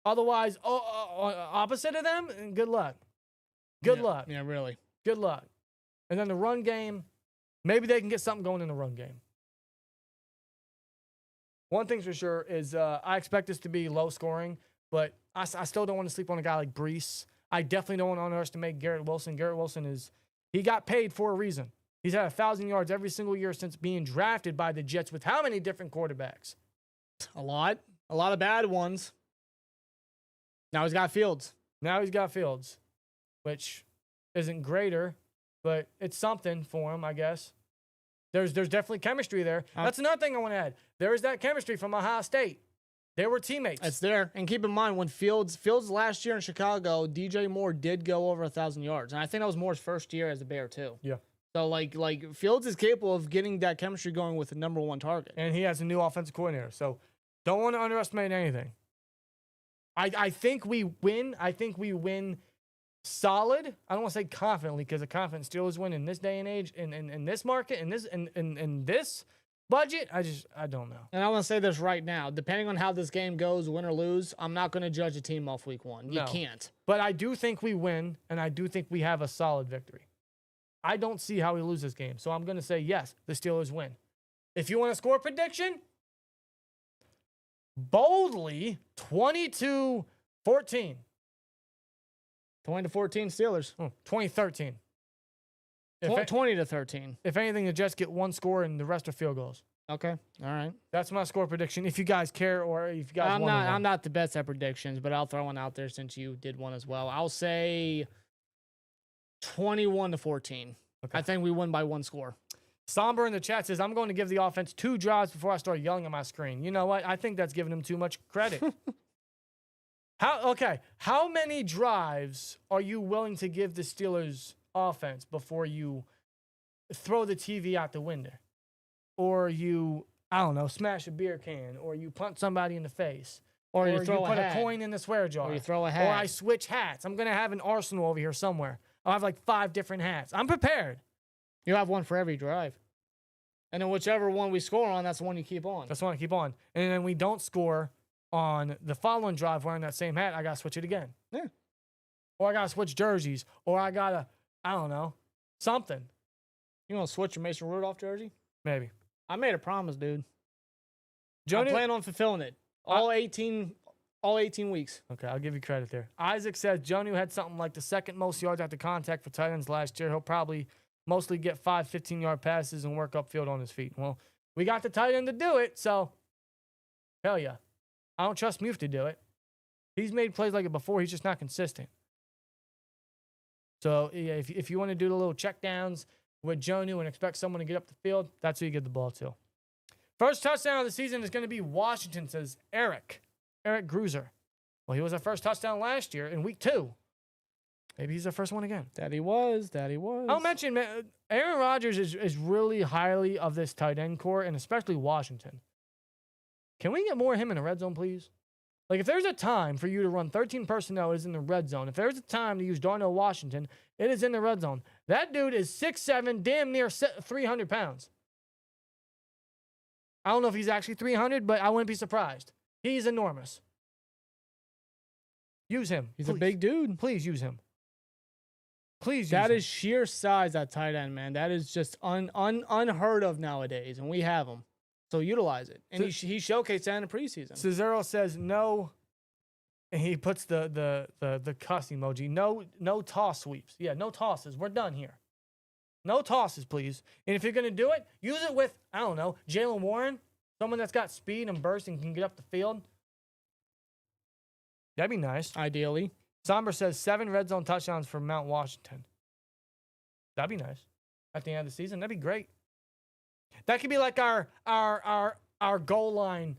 Otherwise, opposite of them, good luck. Good luck. Yeah, really. Good luck. And then the run game, maybe they can get something going in the run game. One thing's for sure is I expect this to be low scoring, but I still don't want to sleep on a guy like Brees. I definitely don't want to underestimate Garrett Wilson. Garrett Wilson he got paid for a reason. He's had 1,000 yards every single year since being drafted by the Jets with how many different quarterbacks? A lot of bad ones. Now he's got Fields. Which isn't greater, but it's something for him, I guess. There's definitely chemistry there. That's another thing I want to add. There is that chemistry from Ohio State. They were teammates. It's there. And keep in mind, when Fields last year in Chicago, DJ Moore did go over 1,000 yards. And I think that was Moore's first year as a Bear, too. Yeah. So, like Fields is capable of getting that chemistry going with the number 1 target. And he has a new offensive coordinator. So, don't want to underestimate anything. I think we win. I think we win solid. I don't want to say confidently because a confident Steelers win in this day and age, in this market, in this budget, I don't know. And I want to say this right now. Depending on how this game goes, win or lose, I'm not going to judge a team off week 1. You can't. But I do think we win, and I do think we have a solid victory. I don't see how we lose this game. So I'm going to say, yes, the Steelers win. If you want a score prediction, boldly 22-14. 20-14 Steelers. 20-13. 20-13. If anything, the Jets get 1 score and the rest are field goals. Okay. All right. That's my score prediction. If you guys care or if you guys want to. I'm not the best at predictions, but I'll throw one out there since you did one as well. I'll say 21-14. Okay. I think we win by 1 score. Somber in the chat says, I'm going to give the offense 2 drives before I start yelling at my screen. You know what? I think that's giving him too much credit. How many drives are you willing to give the Steelers offense before you throw the TV out the window? Or you, I don't know, smash a beer can, or you punch somebody in the face, Or you you throw put a a hat. coin in the swear jar, Or you throw a hat. or I switch hats. I'm going to have an arsenal over here somewhere. I'll have like 5 different hats. I'm prepared. You have one for every drive. And then whichever one we score on, that's the one you keep on. That's the one I keep on. And then we don't score on the following drive wearing that same hat. I got to switch it again. Yeah. Or I got to switch jerseys. Or I got to, I don't know, something. You want to switch your Mason Rudolph jersey? Maybe. I made a promise, dude. I Jody, plan on fulfilling it. All 18 weeks. Okay, I'll give you credit there. Isaac says Jonnu had something like the second most yards after contact for tight ends last year. He'll probably mostly get 5 15-yard passes and work upfield on his feet. Well, we got the tight end to do it, so hell yeah. I don't trust Muth to do it. He's made plays like it before. He's just not consistent. So yeah, if you want to do the little check downs with Jonnu and expect someone to get up the field, that's who you get the ball to. First touchdown of the season is going to be Washington, says Eric Gruser. Well, he was our first touchdown last year in week 2. Maybe he's the first one again. That he was. I'll mention, man, Aaron Rodgers is really highly of this tight end core, and especially Washington. Can we get more of him in the red zone, please? Like, if there's a time for you to run 13 personnel, it is in the red zone. If there's a time to use Darnell Washington, it is in the red zone. That dude is 6'7", damn near 300 pounds. I don't know if he's actually 300, but I wouldn't be surprised. He's enormous. Use him. He's please. a big dude. Please use him. Please use That him. is sheer size at tight end, man. That is just unheard of nowadays, and we have him. So utilize it. And he showcased that in the preseason. Cesaro says no, and he puts the cuss emoji. No toss sweeps. Yeah, no tosses. We're done here. No tosses, please. And if you're going to do it, use it with, I don't know, Jalen Warren, someone that's got speed and burst and can get up the field. That'd be nice. Ideally. Somber says 7 red zone touchdowns for Mount Washington. That'd be nice. At the end of the season, that'd be great. That could be like our goal line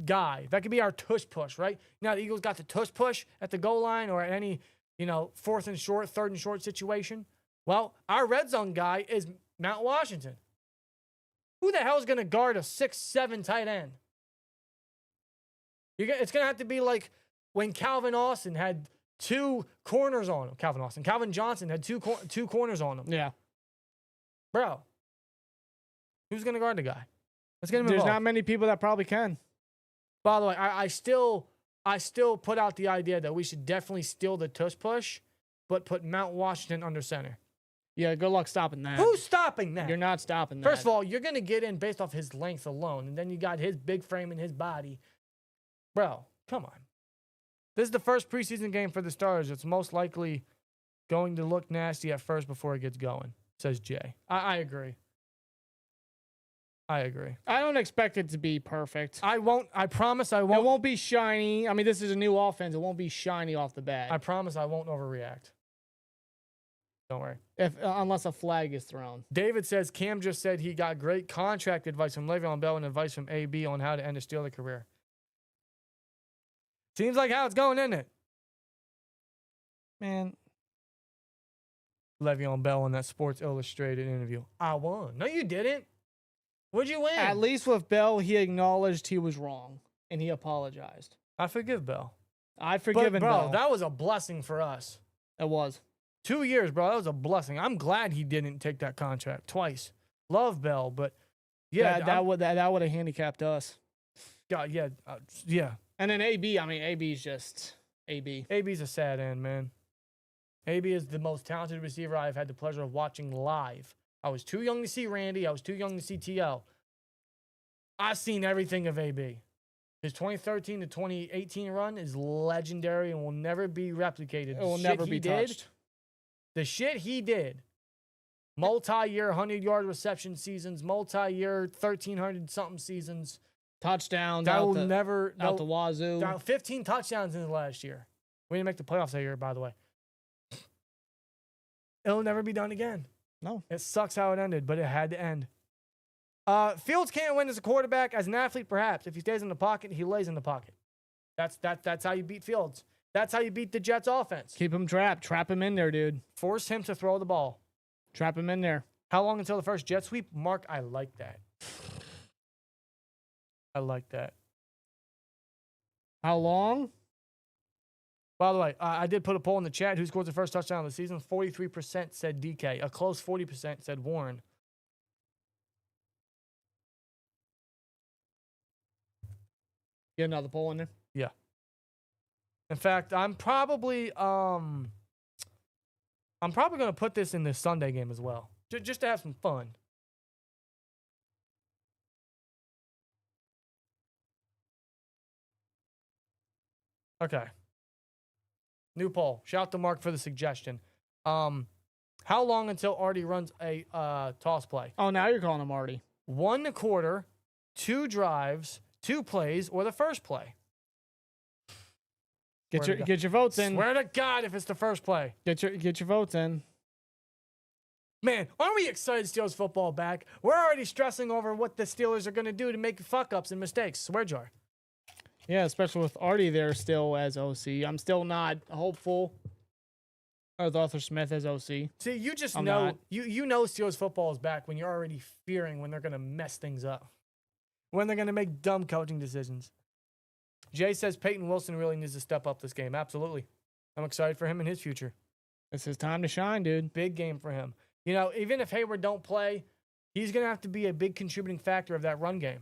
guy. That could be our tush push, right? Now the Eagles got the tush push at the goal line or at any, 4th and short, 3rd and short situation. Well, our red zone guy is Mount Washington. Who the hell is going to guard a 6'7" tight end? It's going to have to be like when Calvin Johnson had 2 corners on him. Calvin Johnson had two corners on him. Yeah. Bro, who's going to guard the guy? Let's get him involved. There's not many people that probably can. By the way, I still put out the idea that we should definitely steal the tush push, but put Mount Washington under center. Yeah, good luck stopping that. Who's stopping that? You're not stopping that. First of all, you're going to get in based off his length alone, and then you got his big frame and his body. Bro, come on. This is the first preseason game for the Stars. It's most likely going to look nasty at first before it gets going, says Jay. I agree. I don't expect it to be perfect. I promise I It won't. won't be shiny. I mean, this is a new offense. It won't be shiny off the bat. I promise I won't overreact. Don't worry. Unless a flag is thrown. David says Cam just said he got great contract advice from Le'Veon Bell and advice from AB on how to end a Steeler career. Seems like how it's going, isn't it? Man. Le'Veon Bell in that Sports Illustrated interview. I won. No, you didn't. What'd you win? At least with Bell, he acknowledged he was wrong, and he apologized. I forgive Bell. I've forgiven bro, Bell. That was a blessing for us. It was. 2 years, bro. That was a blessing. I'm glad he didn't take that contract twice. Love Bell, but yeah, that would have handicapped us. God, yeah. And then AB, AB's just AB. AB's a sad end, man. AB is the most talented receiver I've had the pleasure of watching live. I was too young to see Randy. I was too young to see TL. I've seen everything of AB. His 2013 to 2018 run is legendary and will never be replicated. It will never be touched. The shit he did. Multi-year 100-yard reception seasons, multi-year 1,300-something seasons. Touchdowns. That out will the, never... out the wazoo. 15 touchdowns in the last year. We didn't make the playoffs that year, by the way. It'll never be done again. No. It sucks how it ended, but it had to end. Fields can't win as a quarterback. As an athlete, perhaps. If he stays in the pocket, he lays in the pocket. That's how you beat Fields. That's how you beat the Jets offense. Keep him trapped. Trap him in there, dude. Force him to throw the ball. Trap him in there. How long until the first jet sweep? Mark, I like that. I like that. How long? By the way, I did put a poll in the chat. Who scores the first touchdown of the season? 43% said DK. A close 40% said Warren. Get another poll in there. Yeah. In fact, I'm probably going to put this in the Sunday game as well, just to have some fun. Okay. New poll. Shout out to Mark for the suggestion. How long until Artie runs a toss play? Oh, now you're calling him Artie. 1 quarter, 2 drives, 2 plays, or the first play? Get your votes in. Swear to God if it's the first play. Get your votes in. Man, aren't we excited Steelers football back? We're already stressing over what the Steelers are going to do to make fuck-ups and mistakes. Swear jar. Yeah, especially with Artie there still as OC. I'm still not hopeful with Arthur Smith as OC. See, you just I'm know not. you know Steelers football is back when you're already fearing when they're going to mess things up. When they're going to make dumb coaching decisions. Jay says Peyton Wilson really needs to step up this game. Absolutely. I'm excited for him and his future. It's his time to shine, dude. Big game for him. You know, even if Hayward don't play, he's going to have to be a big contributing factor of that run game.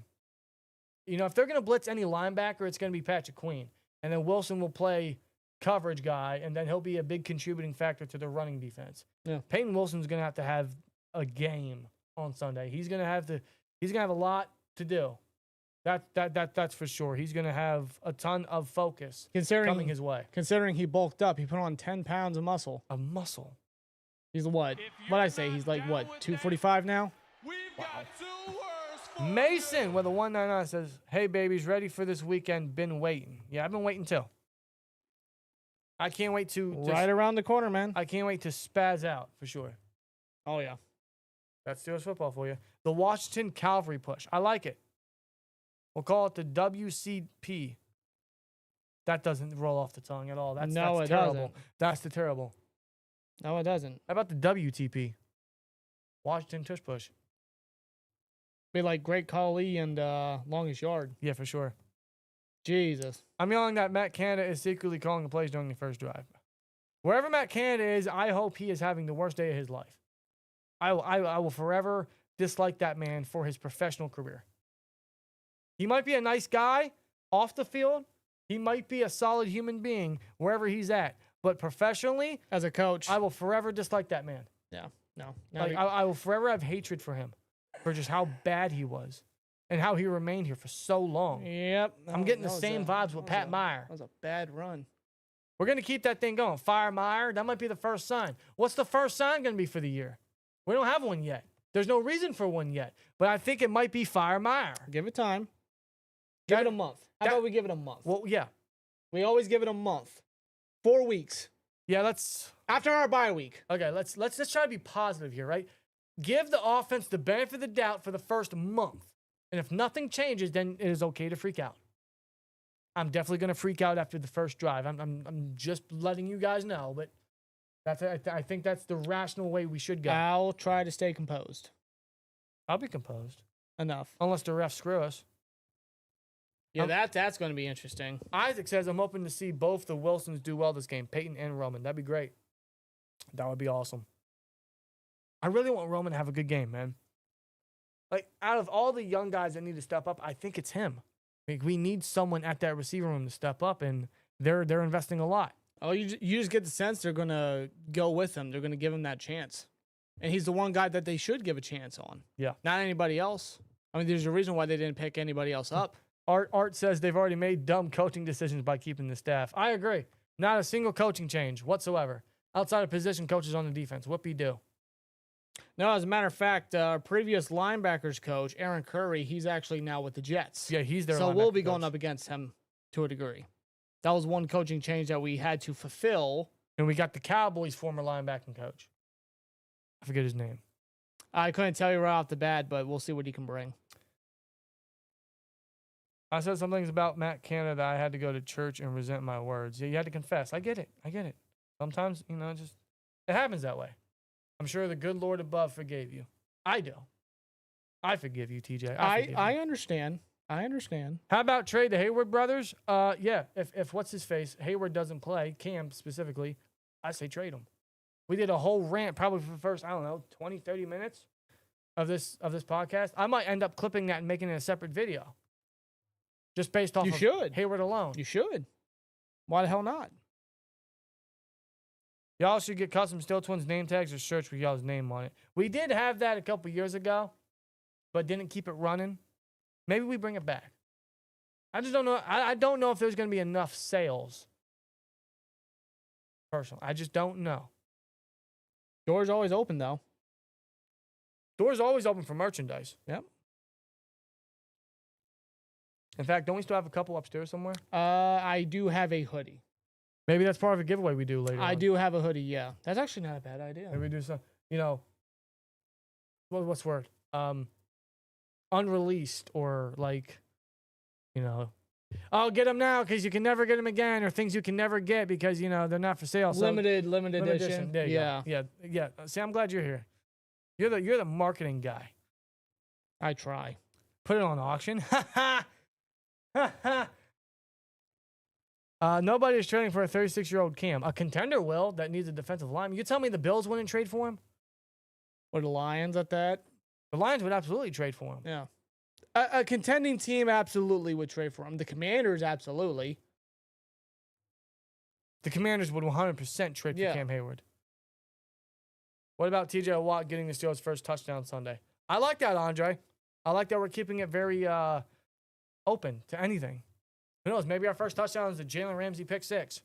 You know, if they're going to blitz any linebacker, it's going to be Patrick Queen. And then Wilson will play coverage guy, and then he'll be a big contributing factor to the running defense. Yeah. Peyton Wilson's going to have a game on Sunday. He's going to have a lot to do. That's for sure. He's going to have a ton of focus coming his way. Considering he bulked up, he put on 10 pounds of muscle. A muscle. He's what? What'd I say? He's like, what, 245 now? We've got 2 words for Mason with a 199 says, "Hey babies, ready for this weekend? Been waiting." Yeah, I've been waiting too. I can't wait to Right around the corner, man. I can't wait to spaz out for sure. Oh, yeah. That's Steelers football for you. The Washington Cavalry push. I like it. We'll call it the WCP. That doesn't roll off the tongue at all. That's terrible. Doesn't. That's the terrible. No, it doesn't. How about the WTP? Washington Tush Push. Be like Great Khali and Longest Yard. Yeah, for sure. Jesus. I'm yelling that Matt Canada is secretly calling the plays during the first drive. Wherever Matt Canada is, I hope he is having the worst day of his life. I will forever dislike that man for his professional career. He might be a nice guy off the field. He might be a solid human being wherever he's at. But professionally, As a coach. I will forever dislike that man. Yeah. No. Like, I will forever have hatred for him for just how bad he was and how he remained here for so long. Yep. I'm getting the same vibes with Pat Meyer. That was a bad run. We're going to keep that thing going. Fire Meyer, that might be the first sign. What's the first sign going to be for the year? We don't have one yet. There's no reason for one yet. But I think it might be Fire Meyer. Give it time. Give it a month. How about we give it a month? Well, yeah. We always give it a month. 4 weeks. Yeah, let's... After our bye week. Okay, let's try to be positive here, right? Give the offense the benefit of the doubt for the first month. And if nothing changes, then it is okay to freak out. I'm definitely going to freak out after the first drive. I'm just letting you guys know, but I think that's the rational way we should go. I'll try to stay composed. I'll be composed. Enough. Unless the refs screw us. Yeah, that's going to be interesting. Isaac says, I'm hoping to see both the Wilsons do well this game, Peyton and Roman. That'd be great. That would be awesome. I really want Roman to have a good game, man. Like, out of all the young guys that need to step up, I think it's him. Like, we need someone at that receiver room to step up, and they're investing a lot. Oh, you just get the sense they're going to go with him. They're going to give him that chance. And he's the one guy that they should give a chance on. Yeah. Not anybody else. I mean, there's a reason why they didn't pick anybody else up. Art says they've already made dumb coaching decisions by keeping the staff. I agree. Not a single coaching change whatsoever. Outside of position coaches on the defense. Whoop-de-doo. No, as a matter of fact, our previous linebackers coach, Aaron Curry, he's actually now with the Jets. Yeah, he's their So we'll be linebacker going coach. up against him to a degree. That was one coaching change that we had to fulfill. And we got the Cowboys' former linebacking coach. I forget his name. I couldn't tell you right off the bat, but we'll see what he can bring. I said some things about Matt Canada that I had to go to church and resent my words. Yeah, you had to confess. I get it. Sometimes, it happens that way. I'm sure the good Lord above forgave you. I do. I forgive you, TJ. I understand. How about trade the Hayward brothers? Yeah. If what's his face, Hayward doesn't play, Cam specifically, I say trade him. We did a whole rant probably for the first, 20, 30 minutes of this podcast. I might end up clipping that and making it a separate video. Just based off Hayward alone. You should. Why the hell not? Y'all should get custom SteelTwins name tags or shirts with y'all's name on it. We did have that a couple years ago, but didn't keep it running. Maybe we bring it back. I just don't know. I don't know if there's going to be enough sales. Personally, I just don't know. Door's always open, though. Door's always open for merchandise. Yep. In fact, don't we still have a couple upstairs somewhere? I do have a hoodie. Maybe that's part of a giveaway we do later I on. do have a hoodie, yeah. That's actually not a bad idea. Maybe we do some, what's the word? Unreleased or oh, get them now because you can never get them again, or things you can never get because, they're not for sale. So Limited edition. There you go. Yeah. See, I'm glad you're here. You're the marketing guy. I try. Put it on auction. Nobody is trading for a 36-year-old Cam. A contender will that needs a defensive lineman. You tell me the Bills wouldn't trade for him? Or the Lions at that? The Lions would absolutely trade for him. Yeah. A contending team absolutely would trade for him. The Commanders, absolutely. The Commanders would 100% trade for Cam Heyward. What about TJ Watt getting the Steelers' first touchdown Sunday? I like that, Andre. I like that we're keeping it very open to anything. Who knows? Maybe our first touchdown is a Jalen Ramsey pick six.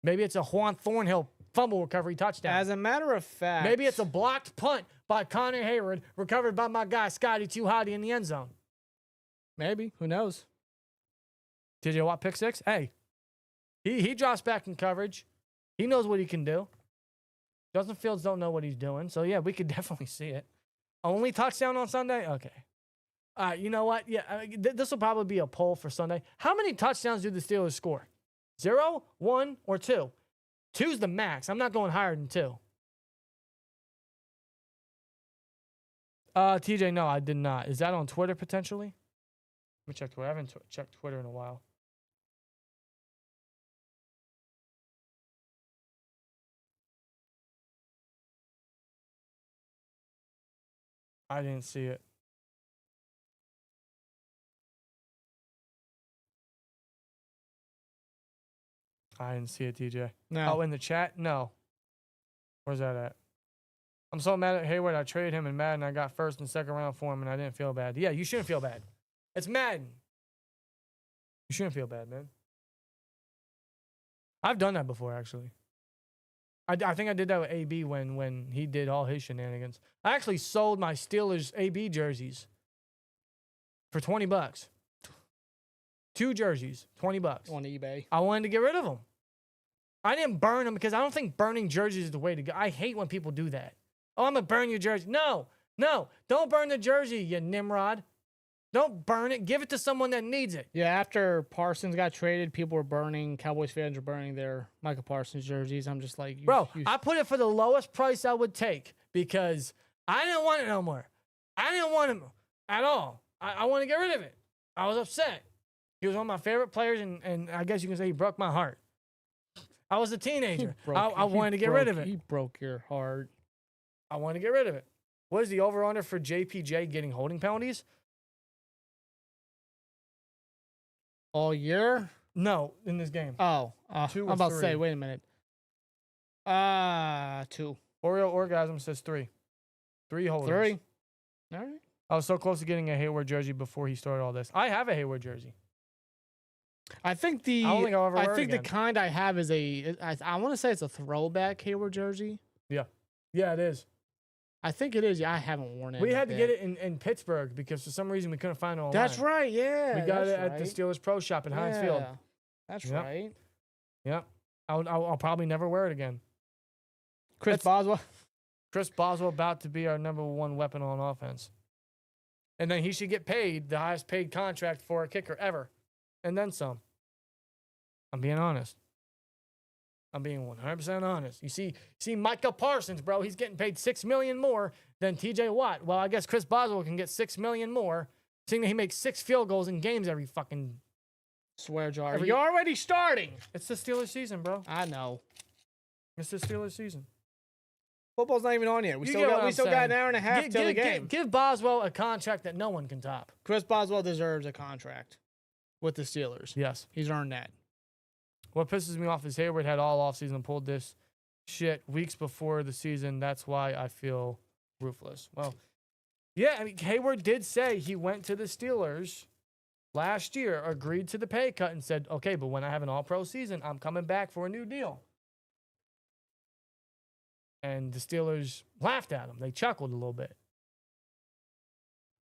Maybe it's a Juan Thornhill fumble recovery touchdown. As a matter of fact. Maybe it's a blocked punt by Connor Hayward, recovered by my guy Scotty Too Hotty in the end zone. Maybe. Who knows? TJ Watt pick six? Hey, he drops back in coverage. He knows what he can do. Justin Fields don't know what he's doing. So, yeah, we could definitely see it. Only touchdown on Sunday? Okay. You know what? Yeah, this will probably be a poll for Sunday. How many touchdowns do the Steelers score? 0, 1, or 2? 2's the max. I'm not going higher than 2. TJ, no, I did not. Is that on Twitter potentially? Let me check Twitter. I haven't checked Twitter in a while. I didn't see it. I didn't see it, TJ. No. Oh, in the chat? No. Where's that at? I'm so mad at Hayward. I traded him in Madden. I got first and second round for him, and I didn't feel bad. Yeah, you shouldn't feel bad. It's Madden. You shouldn't feel bad, man. I've done that before, actually. I think I did that with AB when he did all his shenanigans. I actually sold my Steelers AB jerseys for $20. 2 jerseys, $20 On eBay. I wanted to get rid of them. I didn't burn them because I don't think burning jerseys is the way to go. I hate when people do that. Oh, I'm going to burn your jersey. No, don't burn the jersey, you Nimrod. Don't burn it. Give it to someone that needs it. Yeah, after Parsons got traded, people were burning, Cowboys fans were burning their Michael Parsons jerseys. I'm just like, bro, I put it for the lowest price I would take because I didn't want it no more. I didn't want him at all. I want to get rid of it. I was upset. He was one of my favorite players, and I guess you can say he broke my heart. I was a teenager. I wanted to get rid of it. He broke your heart. I wanted to get rid of it. What is the over-under for JPJ getting holding penalties? All year? No, in this game. Oh, 2 or I'm about 3. to say, wait a minute. 2. Oriole Orgasm says 3. 3 holders. 3? All right. I was so close to getting a Hayward jersey before he started all this. I have a Hayward jersey. I think the kind I have is I want to say it's a throwback Hayward jersey. Yeah, it is. I think it is. Yeah, I haven't worn it. We had to get it in Pittsburgh because for some reason we couldn't find it online. That's right. Yeah, we got it at the Steelers Pro Shop in Heinz Field. That's right. Yeah, I'll probably never wear it again. Chris Boswell Chris Boswell about to be our #1 weapon on offense. And then he should get paid the highest paid contract for a kicker ever. And then some. I'm being honest. I'm being 100% honest. You see Micah Parsons, bro. He's getting paid $6 million more than TJ Watt. Well, I guess Chris Boswell can get $6 million more, seeing that he makes 6 field goals in games every fucking Swear jar. You're already starting. It's the Steelers season, bro. I know. It's the Steelers season. Football's not even on yet. We You still get got what we I'm still got saying. an hour and a half till the game. Give Boswell a contract that no one can top. Chris Boswell deserves a contract with the Steelers. Yes. He's earned that. What pisses me off is Hayward had all offseason pulled this shit weeks before the season. That's why I feel ruthless. Well, yeah, I mean, Hayward did say he went to the Steelers last year, agreed to the pay cut, and said, okay, but when I have an all-pro season, I'm coming back for a new deal. And the Steelers laughed at him. They chuckled a little bit.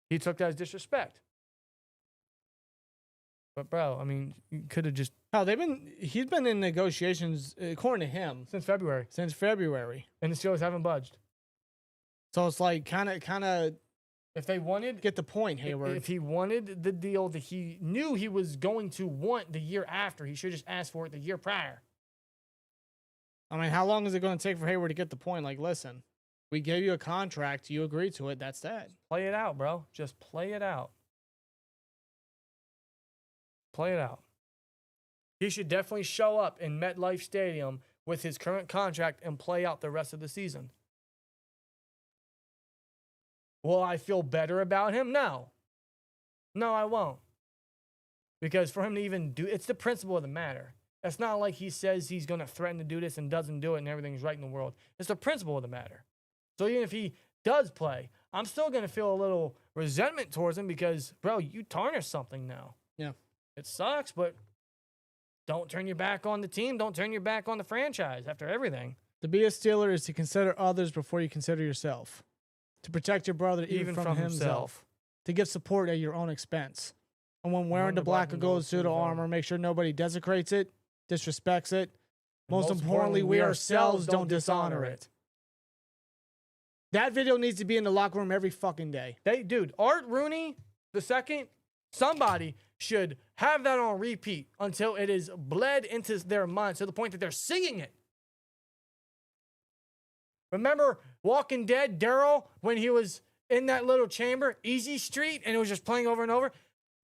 He took that as disrespect. But, bro, I mean, you could have just... Oh, he's been in negotiations, according to him, Since February. And the Steelers haven't budged. So it's like kind of If they wanted... get the point, Hayward. If he wanted the deal that he knew he was going to want the year after, he should have just asked for it the year prior. I mean, how long is it going to take for Hayward to get the point? Like, listen, we gave you a contract. You agreed to it. That's that. Play it out, bro. Just play it out. Play it out. He should definitely show up in MetLife Stadium with his current contract and play out the rest of the season. Will I feel better about him? No. No, I won't. Because for him to even do, it's the principle of the matter. It's not like he says he's going to threaten to do this and doesn't do it and everything's right in the world. It's the principle of the matter. So even if he does play, I'm still going to feel a little resentment towards him because, bro, you tarnish something now. Yeah. It sucks, but don't turn your back on the team. Don't turn your back on the franchise after everything. To be a Steeler is to consider others before you consider yourself. To protect your brother even from himself. To give support at your own expense. And when wearing the black and gold suit of armor, make sure nobody desecrates it, disrespects it. Most importantly, we ourselves don't dishonor it. That video needs to be in the locker room every fucking day. Dude, Art Rooney II, somebody should have that on repeat until it is bled into their minds to the point that they're singing it. Remember Walking Dead, Daryl, when he was in that little chamber, Easy Street, and it was just playing over and over?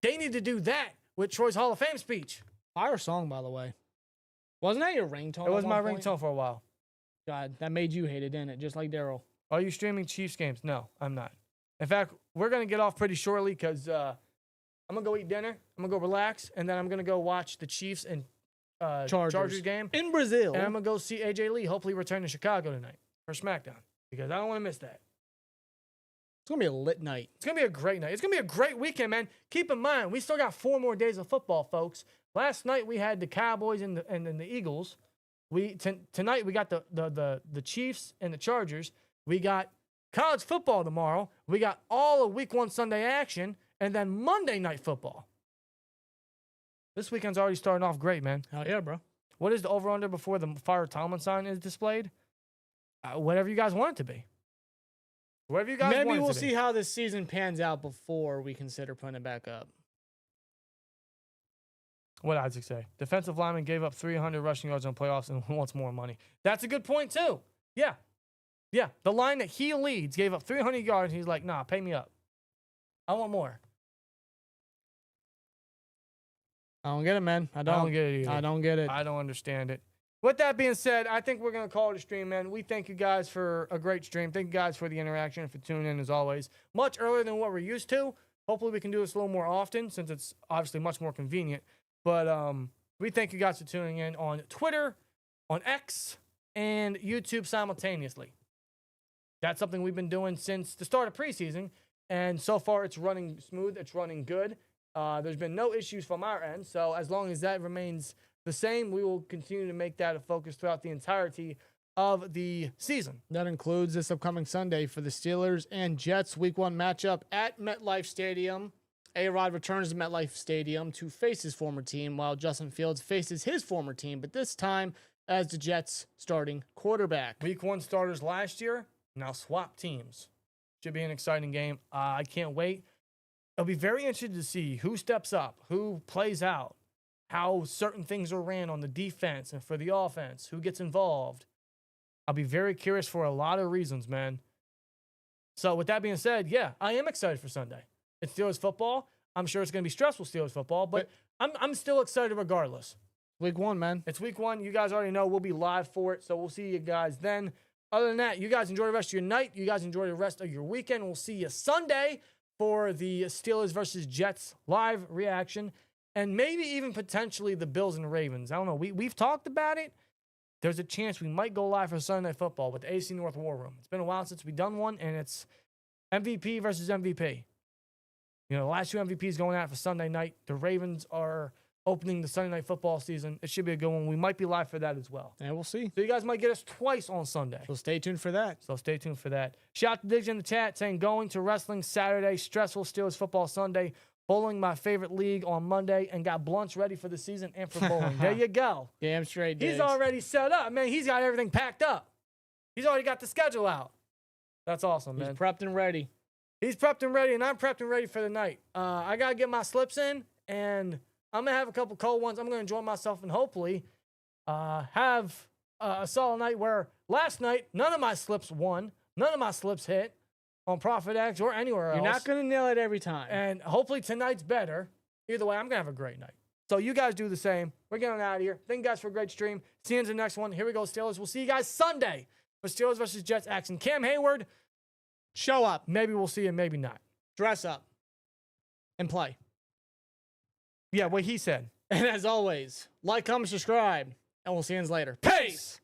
They need to do that with Troy's Hall of Fame speech. Fire song, by the way. Wasn't that your ringtone? It was my ringtone for a while. God, that made you hate it, didn't it? Just like Daryl. Are you streaming Chiefs games? No, I'm not. In fact, we're going to get off pretty shortly because I'm going to go eat dinner. I'm going to go relax, and then I'm going to go watch the Chiefs and Chargers game. In Brazil. And I'm going to go see AJ Lee hopefully return to Chicago tonight for SmackDown because I don't want to miss that. It's going to be a lit night. It's going to be a great night. It's going to be a great weekend, man. Keep in mind, we still got 4 more days of football, folks. Last night we had the Cowboys and the Eagles. Tonight we got the Chiefs and the Chargers. We got college football tomorrow. We got all of Week 1 Sunday action, and then Monday Night Football. This weekend's already starting off great, man. Hell yeah, bro. What is the over-under before the Fire Tomlin sign is displayed? Whatever you guys want it to be. Whatever you guys want it to be. Maybe we'll see how this season pans out before we consider putting it back up. What did Isaac say? Defensive lineman gave up 300 rushing yards in playoffs and wants more money. That's a good point, too. Yeah. Yeah. The line that he leads gave up 300 yards, and he's like, nah, pay me up. I want more. I don't get it, man. I don't get it either. I don't get it. I don't understand it. With that being said, I think we're going to call it a stream, man. We thank you guys for a great stream. Thank you guys for the interaction and for tuning in, as always. Much earlier than what we're used to. Hopefully we can do this a little more often since it's obviously much more convenient. But we thank you guys for tuning in on Twitter, on X, and YouTube simultaneously. That's something we've been doing since the start of preseason, and so far it's running smooth. It's running good. There's been no issues from our end, so as long as that remains the same, we will continue to make that a focus throughout the entirety of the season. That includes this upcoming Sunday for the Steelers and Jets Week 1 matchup at MetLife Stadium. A-Rod returns to MetLife Stadium to face his former team, while Justin Fields faces his former team, but this time as the Jets' starting quarterback. Week 1 starters last year now swap teams. Should be an exciting game. I can't wait. I'll be very interested to see who steps up, who plays out, how certain things are ran on the defense and for the offense, who gets involved. I'll be very curious for a lot of reasons, man. So with that being said, yeah, I am excited for Sunday. It's Steelers football. I'm sure it's going to be stressful Steelers football, but I'm still excited regardless. Week 1, man. It's week 1. You guys already know we'll be live for it, so we'll see you guys then. Other than that, you guys enjoy the rest of your night. You guys enjoy the rest of your weekend. We'll see you Sunday for the Steelers versus Jets live reaction, and maybe even potentially the Bills and Ravens. I don't know. We've talked about it. There's a chance we might go live for Sunday Night Football with the AC North War Room. It's been a while since we've done one, and it's MVP versus MVP. You know, the last 2 MVPs going out for Sunday night. The Ravens are opening the Sunday Night Football season. It should be a good one. We might be live for that as well. And we'll see. So you guys might get us twice on Sunday. So stay tuned for that. Shout out to Diggs in the chat saying, going to wrestling Saturday, stressful Steelers football Sunday, bowling my favorite league on Monday, and got blunts ready for the season and for bowling. There you go. Damn straight, Diggs. He's already set up. Man, he's got everything packed up. He's already got the schedule out. That's awesome, man. He's prepped and ready. He's prepped and ready, and I'm prepped and ready for the night. I got to get my slips in, and I'm going to have a couple cold ones. I'm going to enjoy myself and hopefully have a solid night where last night, none of my slips won. None of my slips hit on Prophet X or anywhere else. You're not going to nail it every time. And hopefully tonight's better. Either way, I'm going to have a great night. So you guys do the same. We're getting out of here. Thank you guys for a great stream. See you in the next one. Here we go, Steelers. We'll see you guys Sunday for Steelers versus Jets action. Cam Heyward, show up. maybe we'll see you, maybe not. Dress up. And play. Yeah, what he said. And as always, like, comment, subscribe, and we'll see you later. Peace!